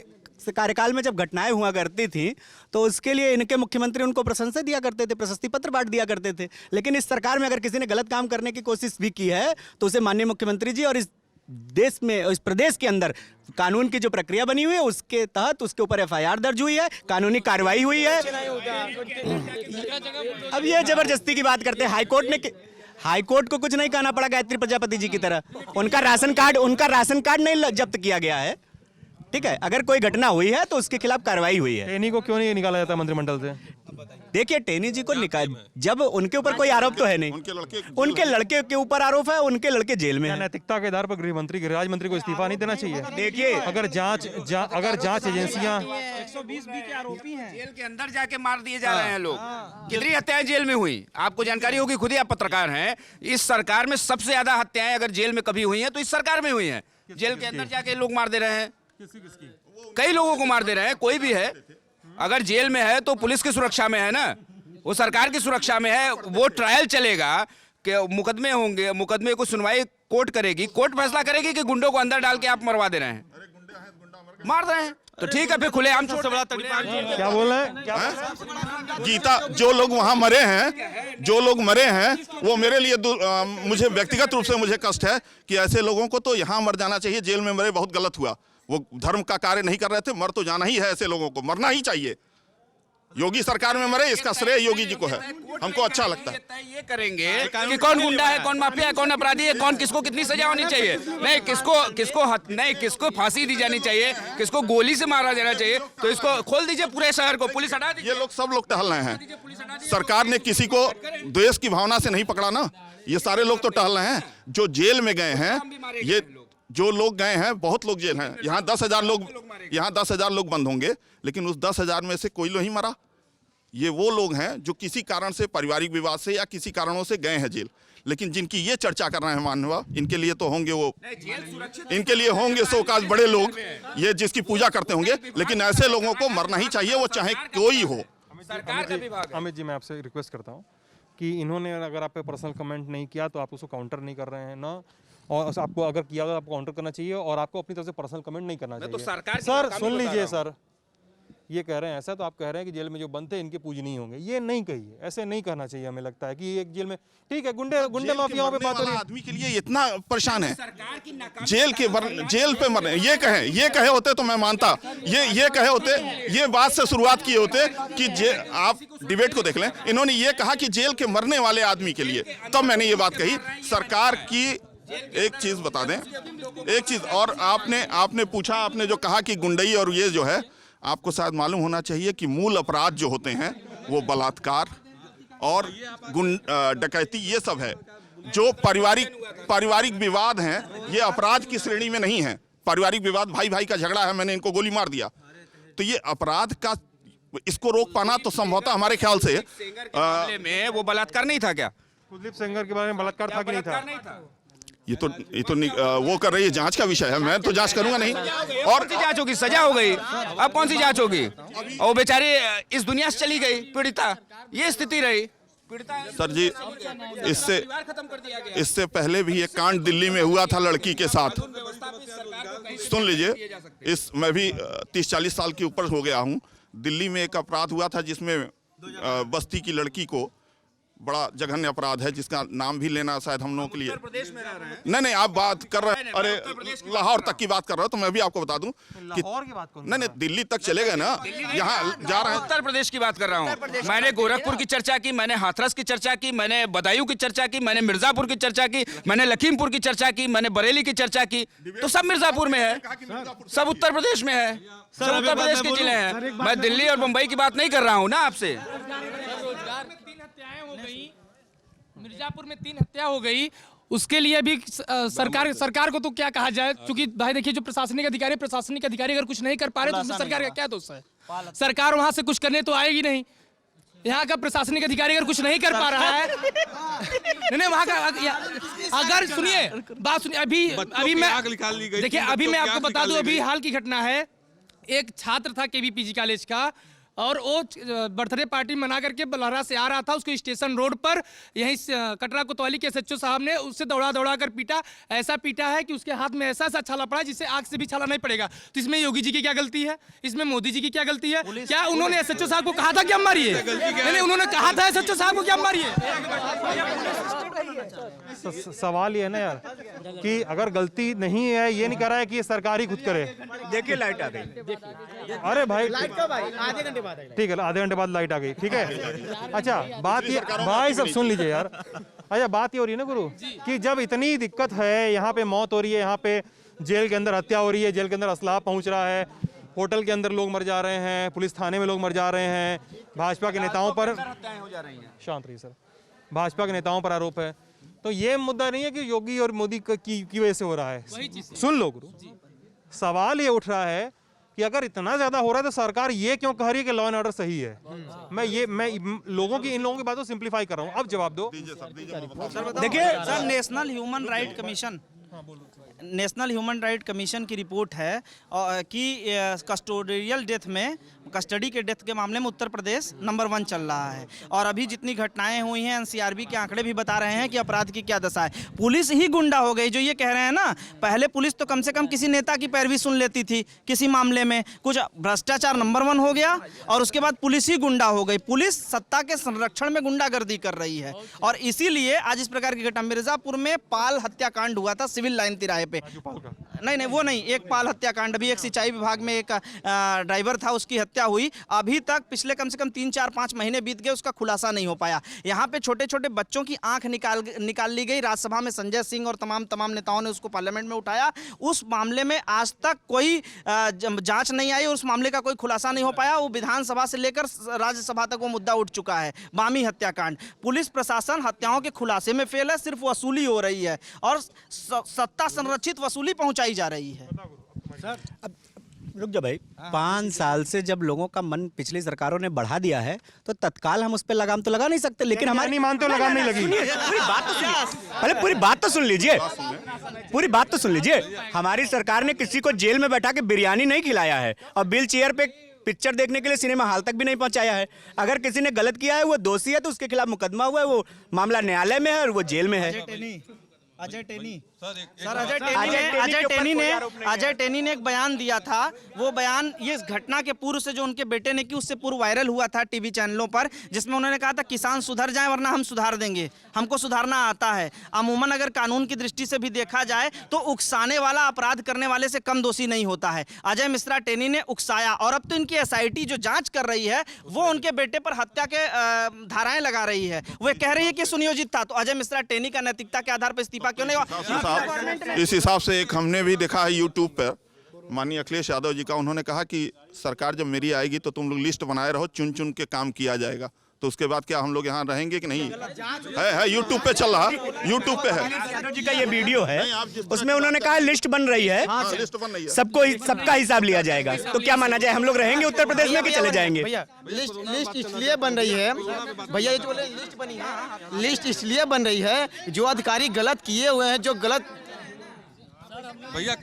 कार्यकाल में जब घटनाएं हुआ करती थी तो उसके लिए इनके मुख्यमंत्री उनको प्रशंसा दिया करते थे, प्रशस्ति पत्र बांट दिया करते थे। लेकिन इस सरकार में अगर किसी ने गलत काम करने की कोशिश भी की है तो उसे माननीय मुख्यमंत्री जी और इस देश में, इस प्रदेश के अंदर कानून की जो प्रक्रिया बनी हुई है उसके तहत उसके ऊपर FIR दर्ज हुई है, कानूनी कार्रवाई हुई है। अब ये जबरदस्ती की बात करते हैं। हाईकोर्ट को कुछ नहीं कहना पड़ा गायत्री प्रजापति जी की तरह। उनका राशन कार्ड नहीं जब्त किया गया है, ठीक है। अगर कोई घटना हुई है तो उसके खिलाफ कार्रवाई हुई है। टेनी को क्यों नहीं निकाला जाता मंत्रिमंडल से? देखिए, टेनी जी को जब उनके ऊपर कोई आरोप तो है नहीं, उनके लड़के के ऊपर आरोप है, उनके लड़के जेल में हैं। नैतिकता के आधार पर गृह मंत्री को इस्तीफा नहीं देना चाहिए? देखिए, अगर जांच एजेंसियां 120 के आरोपी हैं, जेल के अंदर जाके मार दिए जा रहे हैं लोग। कितनी हत्याएं जेल में हुई आपको जानकारी होगी, खुद ही आप पत्रकार हैं। इस सरकार में सबसे ज्यादा हत्याएं अगर जेल में कभी हुई हैं तो इस सरकार में हुई हैं। जेल के अंदर जाके लोग मार दे रहे हैं, कई लोगों को मार दे रहे हैं। कोई भी है अगर जेल में है तो पुलिस की सुरक्षा में है ना, वो सरकार की सुरक्षा में है। वो ट्रायल चलेगा कि मुकदमे होंगे, मुकदमे को सुनवाई कोर्ट करेगी, कोर्ट फैसला करेगी कि गुंडों को अंदर डाल के आप मरवा दे रहे हैं, मार रहे हैं, तो ठीक है, फिर खुले आम छोड़। क्या बोल रहे हैं? गीता, जो लोग वहां मरे हैं वो मेरे लिए मुझे व्यक्तिगत रूप से मुझे कष्ट है कि ऐसे लोगों को तो यहाँ मर जाना चाहिए। जेल में मरे बहुत गलत हुआ, वो धर्म का कार्य नहीं कर रहे थे, मर तो जाना ही है। ऐसे लोगों को मरना ही चाहिए। योगी सरकार में मरे, इसका श्रेय योगी जी को है। हमको अच्छा लगता है। ये करेंगे कि कौन गुंडा है, कौन माफिया है, कौन अपराधी है, कौन किसको कितनी सजा होनी चाहिए, नहीं किसको फांसी दी जानी चाहिए, किसको गोली से मारा जाना चाहिए, तो इसको खोल दीजिए पूरे शहर को, पुलिस हटा दीजिए। ये लोग सब लोग टहल रहे हैं। सरकार ने किसी को द्वेष की भावना से नहीं पकड़ा ना। ये सारे लोग तो टहल रहे हैं। जो जेल में गए हैं, ये जो लोग गए हैं, बहुत लोग जेल हैं। यहाँ 10,000 लोग बंद होंगे, लेकिन उस 10,000 में से कोई नहीं मरा। ये वो लोग हैं जो किसी कारण से, पारिवारिक विवाद से या किसी कारणों से गए हैं जेल। लेकिन जिनकी ये चर्चा कर रहे हैं मानव, इनके लिए तो होंगे इनके लिए होंगे सौकाज बड़े लोग, ये जिसकी पूजा करते होंगे। लेकिन ऐसे लोगों को मरना ही चाहिए, वो चाहे कोई हो। अमित जी, मैं आपसे रिक्वेस्ट करता हूँ कि इन्होंने अगर आप पे पर्सनल कमेंट नहीं किया तो आप उसको काउंटर नहीं कर रहे हैं ना, और आपको अगर किया तो आपको काउंटर करना चाहिए, और आपको अपनी तरफ से पर्सनल कमेंट नहीं करना चाहिए। तो सरकार सर सुन लीजिए, सर ये कह रहे हैं ऐसा, तो आप कह रहे हैं कि जेल में जो बंद थे इनके पूजनीय होंगे। ये नहीं कहिए, ऐसे नहीं कहना चाहिए। हमें लगता है कि एक जेल में, ठीक है, गुंडे माफियाओं पे बात हो रही है। आदमी के लिए इतना परेशान है जेल पे मरने। ये कहे होते तो मैं मानता। ये कहे होते, ये बात से शुरुआत किए होते कि आप डिबेट को देख लें। इन्होंने ये कहा कि जेल के मरने वाले आदमी के लिए, तब मैंने ये बात कही। सरकार की एक चीज बता दें, एक चीज और आपने पूछा, आपने जो कहा कि गुंडई और ये जो है, आपको शायद मालूम होना चाहिए कि मूल अपराध जो होते हैं वो बलात्कार और डकैती ये सब है। जो पारिवारिक विवाद हैं ये अपराध की श्रेणी में नहीं है। पारिवारिक विवाद, भाई भाई का झगड़ा है, मैंने इनको गोली मार दिया, तो ये अपराध का, इसको रोक पाना तो संभवतः हमारे ख्याल से में वो बलात्कार नहीं था क्या? कुलदीप सेंगर के बारे में बलात्कार था कि नहीं था? ये तो वो कर रही है, जांच का विषय है, मैं तो जांच करूंगा नहीं। और कौन सी जांच होगी? सजा हो गई, अब कौन सी जांच होगी? और वो बेचारी इस दुनिया से चली गई, पीड़िता, ये स्थिति रही। सर जी, इससे पहले भी एक कांड दिल्ली में हुआ था लड़की के साथ। सुन लीजिए, मैं भी 30-40 साल के ऊपर हो गया हूँ। दिल्ली में एक अपराध हुआ था जिसमें बस्ती की लड़की को, बड़ा जघन्य अपराध है जिसका नाम भी लेना शायद हम लोगों के लिए, नहीं आप बात कर रहे हैं, अरे लाहौर तक की बात कर रहे हो, तो मैं भी आपको बता दूं कि लाहौर की बात करूं, नहीं दिल्ली तक चले गए ना, यहाँ जा रहे हैं। उत्तर प्रदेश की बात कर रहा हूँ। मैंने गोरखपुर की चर्चा की, मैंने हाथरस की चर्चा की, मैंने बदायूं की चर्चा की, मैंने मिर्जापुर की चर्चा की, मैंने लखीमपुर की चर्चा की, मैंने बरेली की चर्चा की, तो सब मिर्जापुर में है, सब उत्तर प्रदेश में है, सब उत्तर प्रदेश के जिले हैं। मैं दिल्ली और मुंबई की बात नहीं कर रहा हूँ ना आपसे। मिर्जापुर में 3 हत्या हो गई, उसके लिए भी सरकार को तो क्या कहा जाए, क्योंकि भाई देखिए जो प्रशासनिक अधिकारी अगर कुछ नहीं कर पा रहे तो उसमें सरकार का क्या दोष है? सरकार वहां से कुछ करने तो आएगी नहीं। यहाँ का प्रशासनिक अधिकारी अगर कुछ नहीं कर पा रहा है नहीं वहाँ का, अगर सुनिए बात सुनिए, अभी मैं देखिए, अभी मैं आपको बता दूं, अभी हाल की घटना है, एक छात्र था केवीपीजी कॉलेज का, और वो बर्थडे पार्टी मना करके बलहरा से आ रहा था, उसको स्टेशन रोड पर यहीं कटरा कोतवाली के एसएचओ साहब ने उससे दौड़ा कर पीटा, ऐसा पीटा है कि उसके हाथ में ऐसा छाला पड़ा जिससे आग से भी छाला नहीं पड़ेगा। तो इसमें योगी जी की क्या गलती है? इसमें मोदी जी की क्या गलती है? क्या उन्होंने एसएचओ साहब को कहा था कि हम मारिए? नहीं, उन्होंने कहा था एसएचओ साहब को कि हम मारिए। सवाल ये है ना यार कि अगर गलती नहीं है, ये नहीं कर रहा है कि ये सरकार ही खुद करे। देखिए लाइट आ गई। अरे भाई आधे घंटे बाद ठीक है, आधे घंटे बाद लाइट आ गई, ठीक है। अच्छा बात ये, भाई सब सुन लीजिए यार। अच्छा बात ये हो रही है ना गुरु कि जब इतनी दिक्कत है, यहाँ पे मौत हो रही है, यहाँ पे जेल के अंदर हत्या हो रही है, जेल के अंदर असलाह पहुंच रहा है, होटल के अंदर लोग मर जा रहे हैं, पुलिस थाने में लोग मर जा रहे हैं, भाजपा के नेताओं पर, शांत रहिए सर, भाजपा के नेताओं पर आरोप है, तो ये मुद्दा नहीं है कि योगी और मोदी की वजह से हो रहा है। सुन लो गुरु, सवाल ये उठ रहा है कि अगर इतना ज्यादा हो रहा है तो सरकार ये क्यों कह रही है कि लॉ एंड ऑर्डर सही है? मैं इन लोगों की बातों सिंप्लीफाई कर रहा हूं। अब जवाब दो। देखिए sir, national human right commission की रिपोर्ट है कि कस्टोडियल डेथ में, कस्टडी के डेथ के मामले में उत्तर प्रदेश नंबर 1 चल रहा है। और अभी जितनी घटनाएं हुई हैं, एनसीआरबी के आंकड़े भी बता रहे हैं कि अपराध की क्या दशा है। पुलिस ही गुंडा हो गई। जो ये कह रहे हैं ना, पहले पुलिस तो कम से कम किसी नेता की पैरवी सुन लेती थी, किसी मामले में कुछ भ्रष्टाचार नंबर 1 हो गया और उसके बाद पुलिस ही गुंडा हो गई। पुलिस सत्ता के संरक्षण में गुंडागर्दी कर रही है और इसीलिए आज इस प्रकार की घटना। मिर्जापुर में पाल हत्याकांड हुआ था सिविल लाइन तिराहे पे। नहीं वो नहीं, एक पाल हत्याकांड, अभी एक सिंचाई विभाग में एक ड्राइवर था, उसकी हत्या हुई। अभी तक पिछले कम से कम 3-4-5 महीने बीत गए, उसका खुलासा नहीं हो पाया। यहाँ पे छोटे छोटे बच्चों की आंख निकाल ली गई। राज्यसभा में संजय सिंह और तमाम नेताओं ने उसको पार्लियामेंट में उठाया। उस मामले में आज तक कोई जांच नहीं आई और उस मामले का कोई खुलासा नहीं हो पाया। वो विधानसभा से लेकर राज्यसभा तक वो मुद्दा उठ चुका है। बामी हत्याकांड, पुलिस प्रशासन हत्याओं के खुलासे में फेल है, सिर्फ वसूली हो रही है और सत्ता संरक्षित वसूली पहुंचाई जा रही है। अब रुक जा भाई, 5 साल से जब लोगों का मन पिछली सरकारों ने बढ़ा दिया है तो तत्काल हम उस पर लगाम तो लगा नहीं सकते। लेकिन हमारे नहीं मानते हो, लगाम नहीं लगी। पूरी बात तो सुनिए, पहले पूरी बात तो सुन लीजिए, पूरी बात तो सुन लीजिए। हमारी सरकार ने किसी को जेल में बैठा के बिरयानी नहीं खिलाया है और व्हील चेयर पे पिक्चर देखने के लिए सिनेमा हॉल तक भी नहीं पहुंचाया है। अगर किसी ने गलत किया है, वो दोषी है, तो उसके खिलाफ मुकदमा हुआ है, वो मामला न्यायालय में है और वो जेल में है। अजय टेनी ने एक बयान दिया था। वो बयान ये इस घटना के पूर्व से जो उनके बेटे ने की, उससे पूर्व वायरल हुआ था टीवी चैनलों पर, जिसमें उन्होंने कहा था किसान सुधर जाएं वरना हम सुधार देंगे, हमको सुधारना आता है। अमूमन अगर कानून की दृष्टि से भी देखा जाए तो उकसाने वाला अपराध करने वाले से कम दोषी नहीं होता है। अजय मिश्रा टेनी ने उकसाया और अब तो इनकी एसआईटी जो जांच कर रही है वो उनके बेटे पर हत्या के धाराएं लगा रही है। वो कह रही है कि सुनियोजित था। तो अजय मिश्रा टेनी का नैतिकता के आधार पर इस्तीफा इस्तीफा क्यों नहीं? इस हिसाब से एक हमने भी देखा है यूट्यूब पर, माननीय अखिलेश यादव जी का, उन्होंने कहा कि सरकार जब मेरी आएगी तो तुम लोग लिस्ट बनाए रहो, चुन चुन के काम किया जाएगा। तो उसके बाद क्या हम लोग यहाँ रहेंगे कि नहीं? है यूट्यूब पे चल रहा, यूट्यूब पे है। यादव जी का ये वीडियो है, उसमें उन्होंने कहा लिस्ट बन रही है, लिस्ट बन रही है, सबका हिसाब लिया जाएगा। तो क्या माना जाए, हम लोग रहेंगे उत्तर प्रदेश में कि चले जाएंगे? भैया लिस्ट इसलिए बन रही है, भैया ये जो बोले लिस्ट बनी है, लिस्ट इसलिए बन रही है जो अधिकारी गलत किए हुए हैं, जो गलत भैया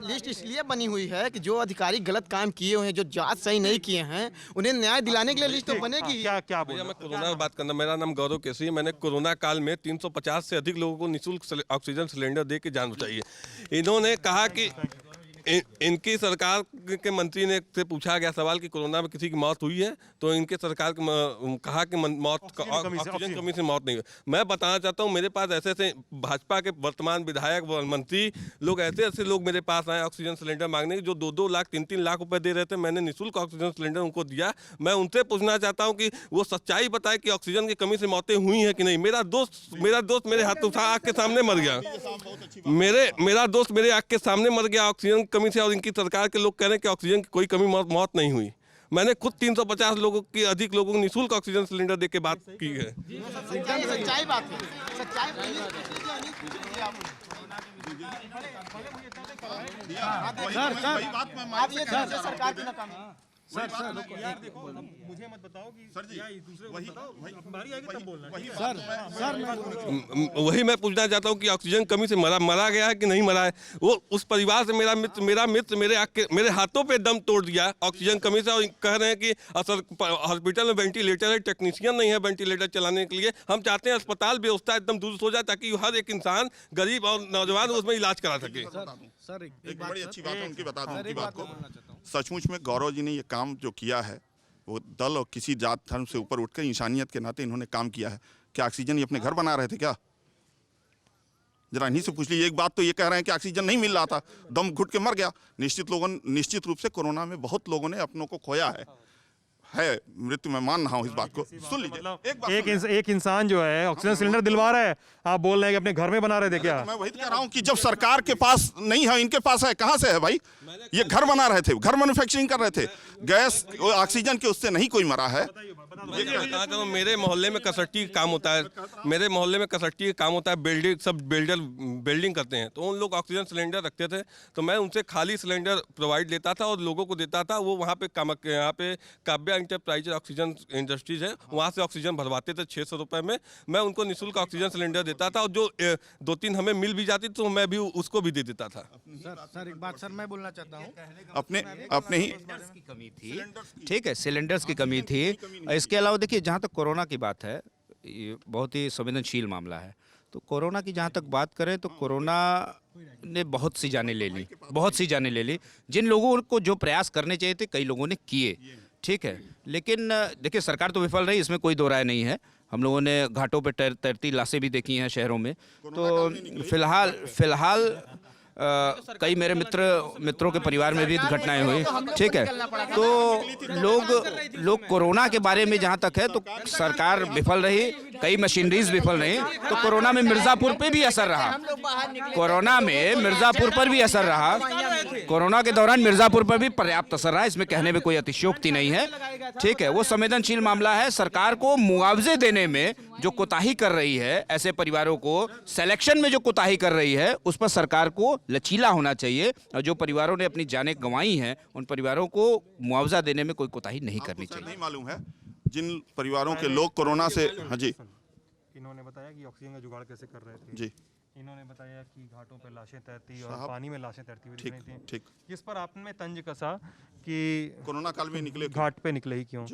लिस्ट इसलिए बनी हुई है कि जो अधिकारी गलत काम किए हुए हैं, जो जांच सही नहीं किए हैं, उन्हें न्याय दिलाने के लिए लिस्ट तो बनेगी। क्या भैया मैं कोरोना की बात करना, मेरा नाम गौरव केसरी है। मैंने कोरोना काल में 350 से अधिक लोगों को निःशुल्क ऑक्सीजन सिलेंडर दे के जान बचाई है। इन्होंने कहा कि इनकी सरकार के मंत्री ने से पूछा गया सवाल कि कोरोना में किसी की मौत हुई है, तो इनके सरकार कहा कि मौत ऑक्सीजन कमी से मौत नहीं हुई। मैं बताना चाहता हूँ, मेरे पास ऐसे ऐसे भाजपा के वर्तमान विधायक व मंत्री लोग, ऐसे लोग मेरे पास आए ऑक्सीजन सिलेंडर मांगने के, जो 2-2 लाख 3-3 लाख रुपए दे रहे थे। मैंने निःशुल्क ऑक्सीजन सिलेंडर उनको दिया। मैं उनसे पूछना चाहता हूँ कि वो सच्चाई बताए कि ऑक्सीजन की कमी से मौतें हुई हैं कि नहीं। मेरा दोस्त मेरे हाथ उठा आग के सामने मर गया, मेरा दोस्त मेरे आग के सामने मर गया ऑक्सीजन कमी से, और इनकी सरकार के लोग कह रहे हैं कि ऑक्सीजन की कोई कमी मौत नहीं हुई। मैंने खुद 350 लोगों की अधिक लोगों को निःशुल्क ऑक्सीजन सिलेंडर दे के बात की है। सच्चाई बात है, सच्चाई सरकार की नाकामी। मुझे मत बताओ कि सर जी बारी आएगी तब बोलना। वही मैं पूछना चाहता हूँ कि ऑक्सीजन कमी से मरा गया है कि नहीं मरा है। वो उस परिवार से मेरा मित्र मेरे हाथों पे दम तोड़ दिया ऑक्सीजन कमी से, और कह रहे हैं कि हॉस्पिटल में वेंटिलेटर है, टेक्नीशियन नहीं है वेंटिलेटर चलाने के लिए। हम चाहते हैं अस्पताल व्यवस्था एकदम दुरुस्त हो जाए ताकि हर एक इंसान, गरीब और नौजवान, उसमें इलाज करा सके। सर एक बड़ी अच्छी बात है उनकी, बता दूं उनकी बात को। सचमुच में गौरव जी ने ये काम जो किया है, वो दल और किसी जात धर्म से ऊपर उठकर इंसानियत के नाते इन्होंने काम किया है। क्या ऑक्सीजन ये अपने घर बना रहे थे क्या? जरा इन्हीं से पूछ लीजिए। एक बात तो ये कह रहे हैं कि ऑक्सीजन नहीं मिल रहा था, दम घुट के मर गया। निश्चित रूप से कोरोना में बहुत लोगों ने अपनों को खोया है मृत्यु में मान रहा हूँ इस बात को। सुन लीजिए, एक इंसान जो है ऑक्सीजन सिलेंडर दिलवा रहा है, आप बोल रहे हैं कि अपने घर में बना रहे थे क्या? मैं वही कह रहा हूँ कि जब सरकार के पास नहीं है, इनके पास है, कहाँ से है भाई? ये घर बना रहे थे, घर मैन्युफैक्चरिंग कर रहे थे, गैस ऑक्सीजन के उससे नहीं कोई मरा है। मेरे मोहल्ले में कसट्टी काम होता है, बिल्डिंग करते हैं, तो उन लोग ऑक्सीजन सिलेंडर रखते थे, तो मैं उनसे खाली सिलेंडर प्रोवाइड लेता था और लोगों को देता था। वो वहाँ पे यहाँ पे काव्या इंटरप्राइज ऑक्सीजन इंडस्ट्रीज है, वहाँ से ऑक्सीजन भरवाते थे 600 रुपये में। मैं उनको निःशुल्क ऑक्सीजन सिलेंडर देता था, और जो 2-3 हमें मिल भी जाती तो मैं भी उसको भी दे देता था। सर एक बात सर मैं बोलना चाहता हूँ, अपने ही की कमी थी, ठीक है, सिलेंडर्स की कमी थी। इसके अलावा देखिए, जहाँ तक कोरोना की बात है, ये बहुत ही संवेदनशील मामला है। तो कोरोना की जहाँ तक बात करें तो कोरोना ने बहुत सी जानें ले ली। जिन लोगों को जो प्रयास करने चाहिए थे, कई लोगों ने किए, ठीक है। लेकिन देखिए, सरकार तो विफल रही, इसमें कोई दो राय नहीं है। हम लोगों ने घाटों पे तैरती लाशें भी देखी हैं शहरों में। तो फिलहाल कई मेरे मित्रों के परिवार में भी घटनाएं हुई, ठीक है। तो लोग कोरोना के बारे में जहां तक है तो सरकार विफल रही, कई मशीनरीज विफल रही। तो कोरोना में मिर्ज़ापुर पे भी असर रहा, कोरोना के दौरान मिर्ज़ापुर पर भी पर्याप्त असर रहा। इसमें कहने में कोई अतिशयोक्ति नहीं है, ठीक है। वो संवेदनशील मामला है। सरकार को मुआवजे देने में जो कोताही कर रही है, ऐसे परिवारों को सिलेक्शन में जो कोताही कर रही है, उस पर सरकार को लचीला होना चाहिए। और जो परिवारों ने अपनी जानें गंवाई हैं, उन परिवारों को मुआवजा देने में कोई कोताही नहीं करनी चाहिए। नहीं मालूम है जिन परिवारों के लोग कोरोना से, हाँ जी, इन्होंने बताया कि ऑक्सीजन का जुगाड़ कैसे कर रहे थे जी। इन्होंने बताया कि घाटों पे लाशें तैरती और पानी में लाशें तैरती हुई दिख रही थी। ठीक। जिस पर आपने तंज कसा कि कोरोना काल में निकले घाट पे निकले ही क्यों?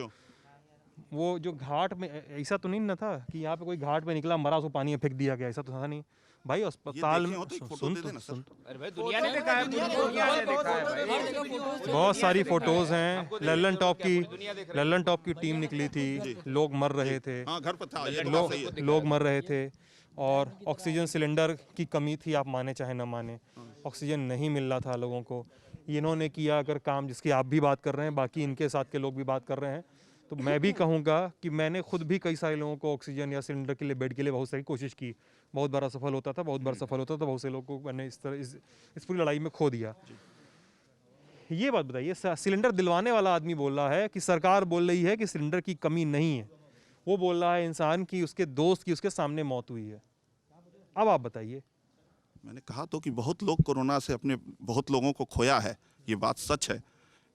वो जो घाट में, ऐसा तो नहीं ना था कि यहाँ पे कोई घाट पे निकला, मरा, उसको पानी में फेंक दिया गया, ऐसा तो था नहीं भाई। अस्पताल में बहुत सारी फोटोज हैं। लल्लन टॉप की टीम निकली थी, लोग मर रहे थे, लोग मर रहे थे, और ऑक्सीजन सिलेंडर की कमी थी, आप माने चाहे ना माने, ऑक्सीजन नहीं मिल रहा था लोगों को। इन्होंने किया अगर काम जिसकी आप भी बात कर रहे हैं, बाकी इनके साथ के लोग भी बात कर रहे हैं, तो मैं भी कहूँगा कि मैंने खुद भी कई सारे लोगों को ऑक्सीजन या सिलेंडर के लिए, बेड के लिए बहुत सारी कोशिश की, बहुत बार असफल होता था, बहुत बार सफल होता था, बहुत से लोगों को मैंने इस तरह इस पूरी लड़ाई में खो दिया। ये बात बताइए, सिलेंडर दिलवाने वाला आदमी बोल रहा है कि सरकार बोल रही है कि सिलेंडर की कमी नहीं है, वो बोल रहा है इंसान की उसके दोस्त की उसके सामने मौत हुई है। अब आप बताइए। मैंने कहा तो कि बहुत लोग कोरोना से अपने बहुत लोगों को खोया है, ये बात सच है।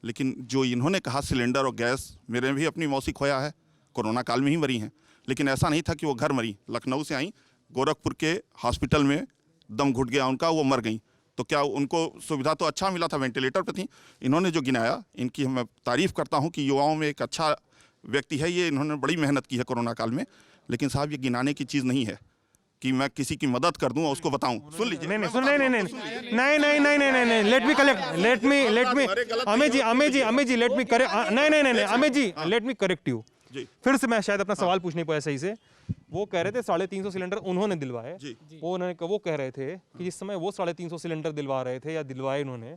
लेकिन जो इन्होंने कहा सिलेंडर और गैस, मेरे भी अपनी मौसी खोया है, कोरोना काल में ही मरी हैं। लेकिन ऐसा नहीं था कि वो घर मरी, लखनऊ से आई, गोरखपुर के हॉस्पिटल में दम घुट गया उनका, वो मर गई। तो क्या उनको सुविधा तो अच्छा मिला था, वेंटिलेटर पे थी। इन्होंने जो गिनाया, इनकी मैं तारीफ़ करता हूँ कि युवाओं में एक अच्छा व्यक्ति है ये, इन्होंने बड़ी मेहनत की है कोरोना काल में। लेकिन साहब ये गिनाने की चीज़ नहीं है कि मैं किसी की मदद कर दूं और उसको बताऊं। सुन लीजिए। नहीं, लेट मी करेक्ट यू। फिर से मैं शायद अपना सवाल पूछ नहीं पाया सही से। वो कह रहे थे 350 सिलेंडर उन्होंने दिलवाए। वो कह रहे थे कि जिस समय वो 350 सिलेंडर दिलवा रहे थे या दिलवाए इन्होंने,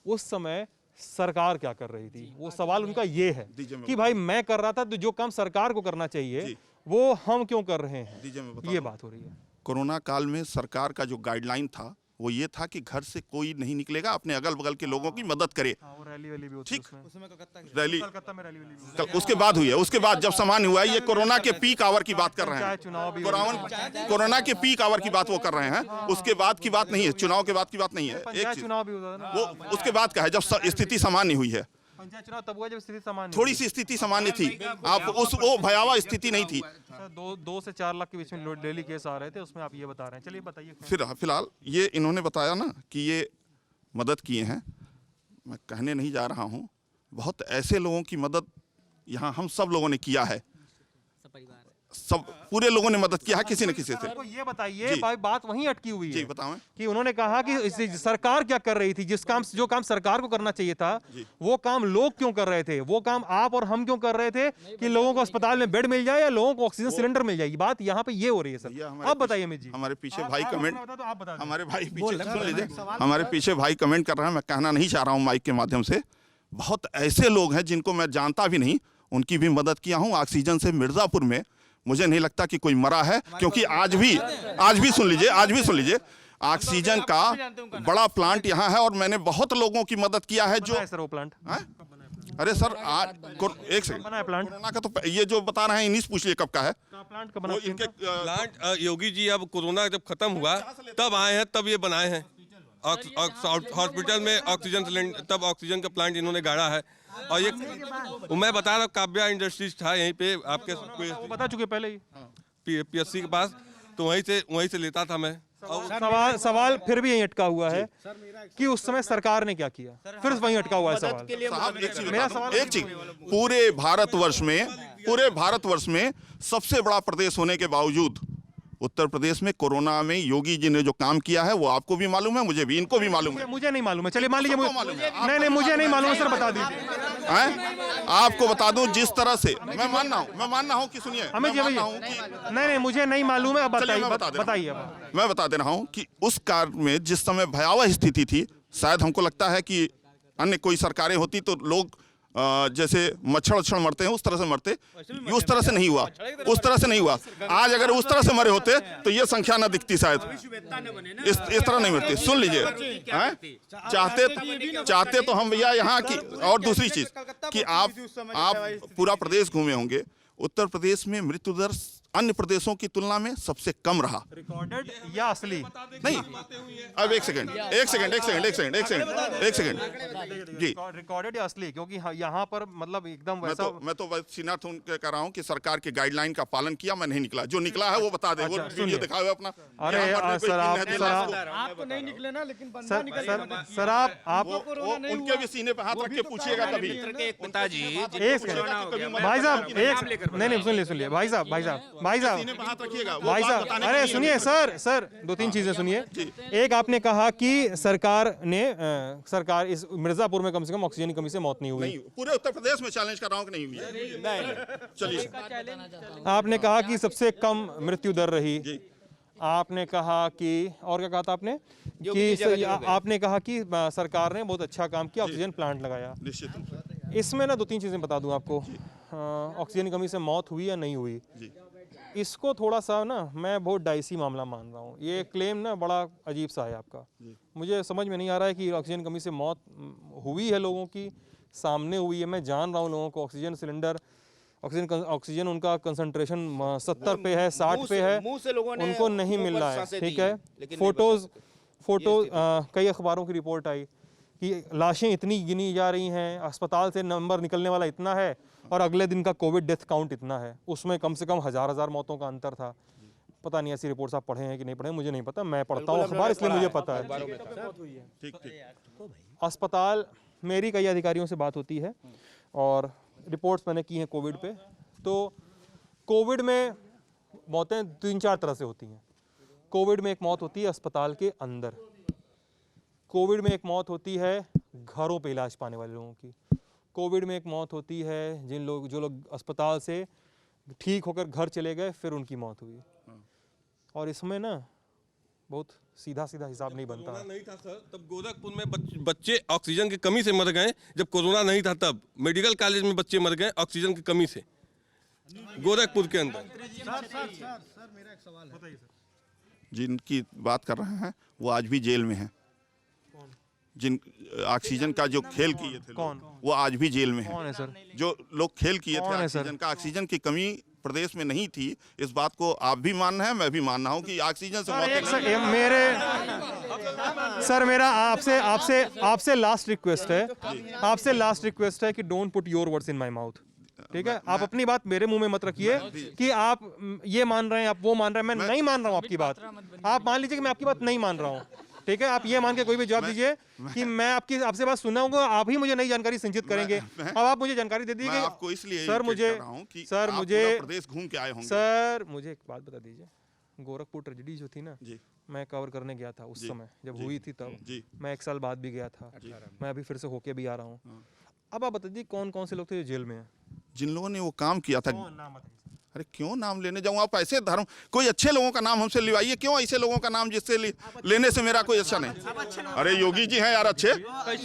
उस समय सरकार क्या कर रही थी? वो सवाल उनका ये है कि भाई मैं कर रहा था तो जो काम सरकार को करना चाहिए वो हम क्यों कर रहे हैं? ये बात हो रही है। कोरोना काल में सरकार का जो गाइडलाइन था वो ये था कि घर से कोई नहीं निकलेगा, अपने अगल बगल के लोगों की मदद करे। ठीक, रैली उसके बाद हुई है। उसके बाद जब सामान्य हुआ, ये कोरोना के पीक आवर की बात कर रहे हैं, कोरोना के पीक आवर की बात वो कर रहे हैं। उसके बाद की बात नहीं है, चुनाव के बाद की बात नहीं है। एक चुनाव भी वो उसके बाद का है, जब स्थिति सामान्य हुई है। पंचायत चुनाव तब हुआ जब स्थिति सामान्य, थोड़ी सी स्थिति सामान्य थी। आप वो भयावह स्थिति नहीं थी। 2 से 4 लाख के बीच में डेली केस आ रहे थे, उसमें आप ये बता रहे हैं। चलिए बताइए। फिलहाल ये इन्होंने बताया ना कि ये मदद किए हैं, मैं कहने नहीं जा रहा हूँ। बहुत ऐसे लोगों की मदद यहाँ हम सब लोगों ने किया है, सब पूरे लोगों ने मदद किया है किसी न किसी से। ये बताइए, भाई बात वहीं अटकी हुई है। जी बताएं। कि उन्होंने कहा कि सरकार क्या कर रही थी, जो काम सरकार को करना चाहिए था वो काम लोग क्यों कर रहे थे, वो काम आप और हम क्यों कर रहे थे कि लोगों को अस्पताल में बेड मिल जाए या लोगों को ऑक्सीजन सिलेंडर मिल जाएगी। बात यहाँ पे ये हो रही है सर। अब बताइए अमित जी। हमारे पीछे भाई कमेंट, हमारे भाई पीछे सुन लीजिए, हमारे पीछे भाई कमेंट कर रहे हैं। मैं कहना नहीं चाह रहा हूँ माइक के माध्यम से, बहुत ऐसे लोग हैं जिनको मैं जानता भी नहीं, उनकी भी मदद किया हूँ। ऑक्सीजन से मिर्जापुर में मुझे नहीं लगता कि कोई मरा है, क्योंकि आज भी सुन लीजिए, ऑक्सीजन का बड़ा प्लांट यहाँ है और मैंने बहुत लोगों की मदद किया है। जो सर वो प्लांट, अरे सर एक सेकंड, कोरोना का तो ये जो बता रहे हैं इन्हीं से पूछ लिए कब का है प्लांट का बना। प्लांट योगी जी अब कोरोना जब खत्म हुआ तब आए हैं, तब ये बनाए हैं। हॉस्पिटल में ऑक्सीजन सिलेंडर, तब ऑक्सीजन का प्लांट इन्होंने गाड़ा है। और ये मैं बता रहा हूँ, काव्या इंडस्ट्रीज था यहीं पे आपके बता चुके पहले ही PSC के पास, तो वहीं से लेता था मैं। सवाल फिर भी यहीं अटका हुआ है कि उस समय सरकार ने क्या किया, फिर वहीं अटका हुआ है सवाल। एक चीज, पूरे भारतवर्ष में सबसे बड़ा प्रदेश होने के बावजूद उत्तर प्रदेश में कोरोना में योगी जी ने जो काम किया है वो आपको भी मालूम है, मुझे भी, इनको भी मालूम है। मुझे नहीं मालूम है, चलिए मान लीजिए नहीं मुझे नहीं मालूम है सर, बता दीजिए। आपको बता दूं जिस तरह से मैं मानना हूं कि सुनिए, नहीं मुझे नहीं मालूम है, बताइए। मैं बता दे रहा हूं कि उस काल में जिस समय भयावह स्थिति थी, शायद हमको लगता है कि अन्य कोई सरकारें होती तो लोग जैसे मच्छर मरते हैं उस तरह से मरते, उस तरह से नहीं हुआ। आज अगर उस तरह से मरे होते तो ये संख्या ना दिखती शायद, इस तरह नहीं मरती। सुन लीजिए, चाहते तो हम भैया यहाँ की। और दूसरी चीज कि आप पूरा प्रदेश घूमे होंगे, उत्तर प्रदेश में मृत्यु दर अन्य प्रदेशों की तुलना में सबसे कम रहा। रिकॉर्डेड या असली? नहीं, अब एक सेकंड जी, रिकॉर्डेड या असली? क्योंकि यहाँ पर मतलब एकदम वैसा। मैं तो सीनार्थ कह रहा हूँ कि सरकार के गाइडलाइन का पालन किया, मैं नहीं निकला। जो निकला है वो बता दे, वो वीडियो दिखाओ अपना। अरे सर आप तो नहीं निकले ना, लेकिन सर आप उनके भी सीने पे हाथ रख के पूछिएगा कभी। पिताजी भाई साहब, नहीं सुन लिए भाई साहब, अरे सुनिए सर 2-3 चीजें सुनिए। एक, आपने कहा कि सरकार इस मिर्जापुर में कम से कम ऑक्सीजन की कमी से मौत नहीं हुई। पूरे उत्तर प्रदेश में चैलेंज कर रहा हूं कि नहीं हुई है। चलिए, आपने कहा कि सबसे कम मृत्यु दर रही। आपने कहा कि, और क्या कहा था आपने कि आपने कहा कि सरकार ने बहुत अच्छा काम किया, ऑक्सीजन प्लांट लगाया। निश्चित। इसमें ना 2-3 चीजें बता दूं आपको। ऑक्सीजन की कमी से मौत हुई या नहीं हुई, इसको थोड़ा सा ना मैं बहुत डाइसी मामला मान रहा हूँ। ये क्लेम ना बड़ा अजीब सा है आपका। मुझे समझ में नहीं आ रहा है कि ऑक्सीजन की कमी से मौत हुई है लोगों की, सामने हुई है। मैं जान रहा हूँ लोगों को ऑक्सीजन सिलेंडर, ऑक्सीजन उनका कंसंट्रेशन 70 पे है, 60 पे है, उनको नहीं मिल रहा है। ठीक है, फोटोज कई अखबारों की रिपोर्ट आई कि लाशें इतनी गिनी जा रही हैं, अस्पताल से नंबर निकलने वाला इतना है और अगले दिन का कोविड डेथ काउंट इतना है, उसमें कम से कम हजार मौतों का अंतर था। पता नहीं ऐसी रिपोर्ट्स आप पढ़े हैं कि नहीं पढ़े, मुझे नहीं पता, मैं पढ़ता हूँ अखबार इसलिए मुझे पता है। अस्पताल, मेरी कई अधिकारियों से बात होती है और रिपोर्ट्स मैंने की हैं कोविड पे, तो कोविड में मौतें 3-4 तरह से होती हैं। कोविड में एक मौत होती है अस्पताल के अंदर, कोविड में एक मौत होती है घरों पे इलाज पाने वाले लोगों की, कोविड में एक मौत होती है जो लोग अस्पताल से ठीक होकर घर चले गए फिर उनकी मौत हुई। और इसमें ना बहुत सीधा हिसाब नहीं बनता है। नहीं था सर, तब गोरखपुर में बच्चे ऑक्सीजन की कमी से मर गए। जब कोरोना नहीं था तब मेडिकल कॉलेज में बच्चे मर गए ऑक्सीजन की कमी से, गोरखपुर के अंदर। सर मेरा एक सवाल है, जिनकी बात कर रहे हैं वो आज भी जेल में हैं। जिन ऑक्सीजन का जो खेल किए थे वो आज भी जेल में हैं। कौन है सर? जो लोग खेल किए थे ऑक्सीजन की कमी प्रदेश में नहीं थी, इस बात को आप भी मान रहे हैं, मैं भी मान रहा हूँ कि ऑक्सीजन से मेरा आपसे लास्ट रिक्वेस्ट है कि don't put your words in my mouth. ठीक है, आप अपनी बात मेरे मुंह में मत रखिए कि आप ये मान रहे हैं, आप वो मान रहे हैं। मैं नहीं मान रहा हूँ आपकी बात, आप मान लीजिए कि मैं आपकी बात नहीं मान रहा हूँ। ठीक है, आप ये मान के कोई भी जवाब दीजिए कि मैं आपसे बात सुनाऊंगा, आप ही मुझे नई जानकारी संचित करेंगे। अब आप मुझे जानकारी दे दीजिए। आपको इसलिए सर मुझे प्रदेश घूम के आए होंगे। सर मुझे एक बात बता दीजिए, गोरखपुर ट्रेजेडी जो थी ना, मैं कवर करने गया था उस समय जब हुई थी, तब मैं 1 साल बाद भी गया था, मैं अभी फिर से होके भी आ रहा हूँ। अब आप बता दीजिए कौन कौन से लोग थे जो जेल में हैं? जिन लोगों ने वो काम किया था। अरे क्यों नाम लेने जाऊँ? आप ऐसे धर्म, कोई अच्छे लोगों का नाम हमसे लिवाइए, क्यों ऐसे लोगों का नाम जिससे लेने से मेरा कोई अच्छा नहीं। अरे योगी जी हैं यार अच्छे,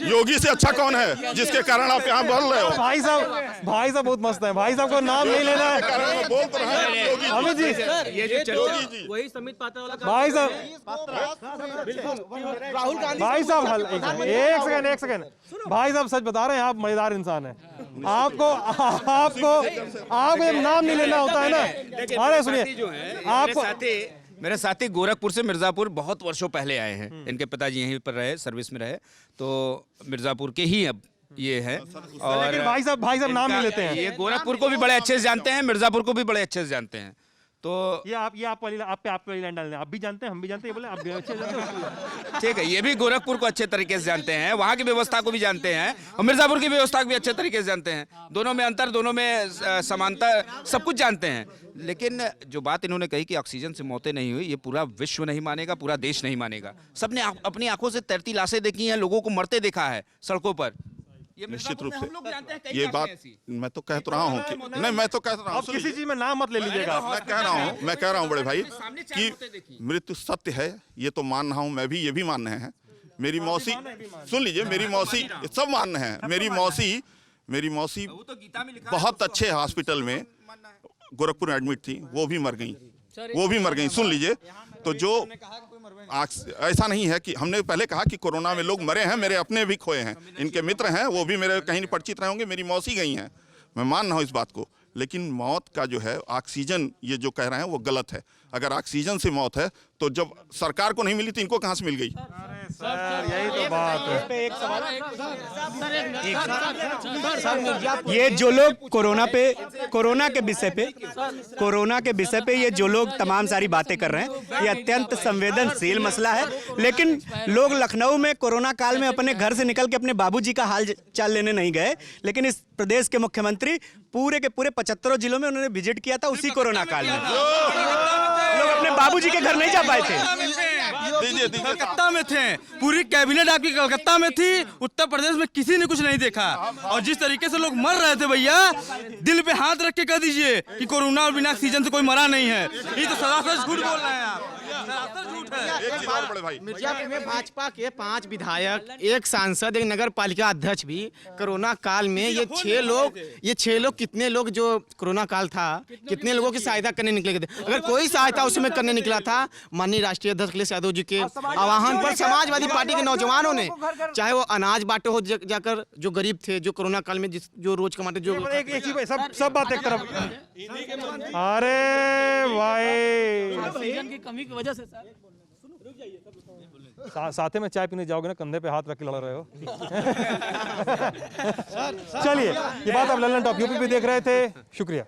योगी से अच्छा कौन है जिसके कारण आप यहाँ बोल रहे हो? भाई साहब बहुत मस्त है, भाई साहब को नाम नहीं लेना है। बोल तो रहे हैं अमित जी, वही समित पात्रा वाला भाई साहब, राहुल गांधी, भाई साहब एक सेकंड, भाई साहब सच बता रहे हैं, आप मजेदार इंसान हैं। आपको नाम नहीं लेना होता है ना। अरे सुनिए, आपको मेरे साथी गोरखपुर से मिर्जापुर बहुत वर्षों पहले आए हैं। इनके पिताजी यहीं पर रहे, सर्विस में रहे, तो मिर्जापुर के ही अब ये है। और भाई साहब नाम नहीं लेते हैं। ये गोरखपुर को भी बड़े अच्छे से जानते हैं, मिर्जापुर को भी बड़े अच्छे से जानते हैं। तो ये आप वाली लाइन डालने, आप भी जानते हैं, हम भी जानते हैं, बोले आप भी अच्छे जानते हैं। ठीक है, ये भी गोरखपुर को अच्छे तरीके से जानते हैं, वहाँ की व्यवस्था को भी जानते हैं और मिर्जापुर की व्यवस्था को भी अच्छे तरीके से जानते हैं। दोनों में अंतर, दोनों में समानता, सब कुछ जानते हैं। लेकिन जो बात इन्होंने कही कि ऑक्सीजन से मौतें नहीं हुई, ये पूरा विश्व नहीं मानेगा, पूरा देश नहीं मानेगा। सबने अपनी आंखों से तैरती लाशें देखी हैं, लोगों को मरते देखा है सड़कों पर। निश्चित रूप से ये बात मैं तो कह तो रहा हूँ कि नहीं, मैं तो कह रहा हूँ, किसी चीज में नाम मत ले लीजिएगा। मैं कह रहा हूँ बड़े भाई कि मृत्यु सत्य है, ये तो मान रहा हूँ मैं भी, ये भी मान रहे हैं। मेरी मौसी, सुन लीजिए, मेरी मौसी, सब मान रहे हैं। मेरी मौसी बहुत अच्छे हॉस्पिटल में गोरखपुर में एडमिट थी, वो भी मर गई। सुन लीजिए, तो जो ऐसा नहीं है कि हमने पहले कहा कि कोरोना में लोग मरे हैं, मेरे अपने भी खोए हैं, इनके मित्र हैं, वो भी मेरे कहीं परिचित रहे होंगे, मेरी मौसी गई हैं, मैं मान रहा हूँ इस बात को। लेकिन मौत का जो है ऑक्सीजन, ये जो कह रहे हैं वो गलत है। अगर ऑक्सीजन से मौत है तो जब सरकार को नहीं मिली तो इनको कहाँ से मिल गई? यही तो बात है। ये जो लोग कोरोना के विषय पे ये जो लोग तमाम सारी बातें कर रहे हैं, ये अत्यंत संवेदनशील मसला है। लेकिन लोग लखनऊ में कोरोना काल में अपने घर से निकल के अपने बाबूजी का हाल चाल लेने नहीं गए, लेकिन इस प्रदेश के मुख्यमंत्री पूरे के पूरे 75 जिलों में उन्होंने विजिट किया था उसी कोरोना काल में। लोग अपने बाबूजी के घर नहीं जा पाए थे। कलकत्ता में थे, पूरी कैबिनेट आपकी कलकत्ता में थी, उत्तर प्रदेश में किसी ने कुछ नहीं देखा। और जिस तरीके से लोग मर रहे थे भैया, दिल पे हाथ रख के कह दीजिए कि कोरोना और बिना ऑक्सीजन से कोई मरा नहीं है। ये तो सरासर झूठ बोल रहे हैं आप। एक चीज और बड़े भाई, मिर्जापुर में भाजपा के 5 विधायक, एक सांसद, एक नगर पालिका अध्यक्ष भी कोरोना काल में ये 6 लोग कितने लोग जो कोरोना काल था कितने लोगों की सहायता करने निकले थे। अगर कोई सहायता उसमें करने निकला था, माननीय राष्ट्रीय अध्यक्ष अखिलेश यादव जी के आह्वान पर समाजवादी पार्टी के नौजवानों ने, चाहे वो अनाज बांटे हो जाकर जो गरीब थे, जो कोरोना काल में जो रोज कमाते, जो सब बात एक तरफ। अरे भाई ऑक्सीजन की कमी की वजह से सर साथे में चाय पीने जाओगे ना, कंधे पे हाथ रख के लड़ रहे हो। चलिए, ये बात आप लल्लन टॉप यूपी पे देख रहे थे, शुक्रिया।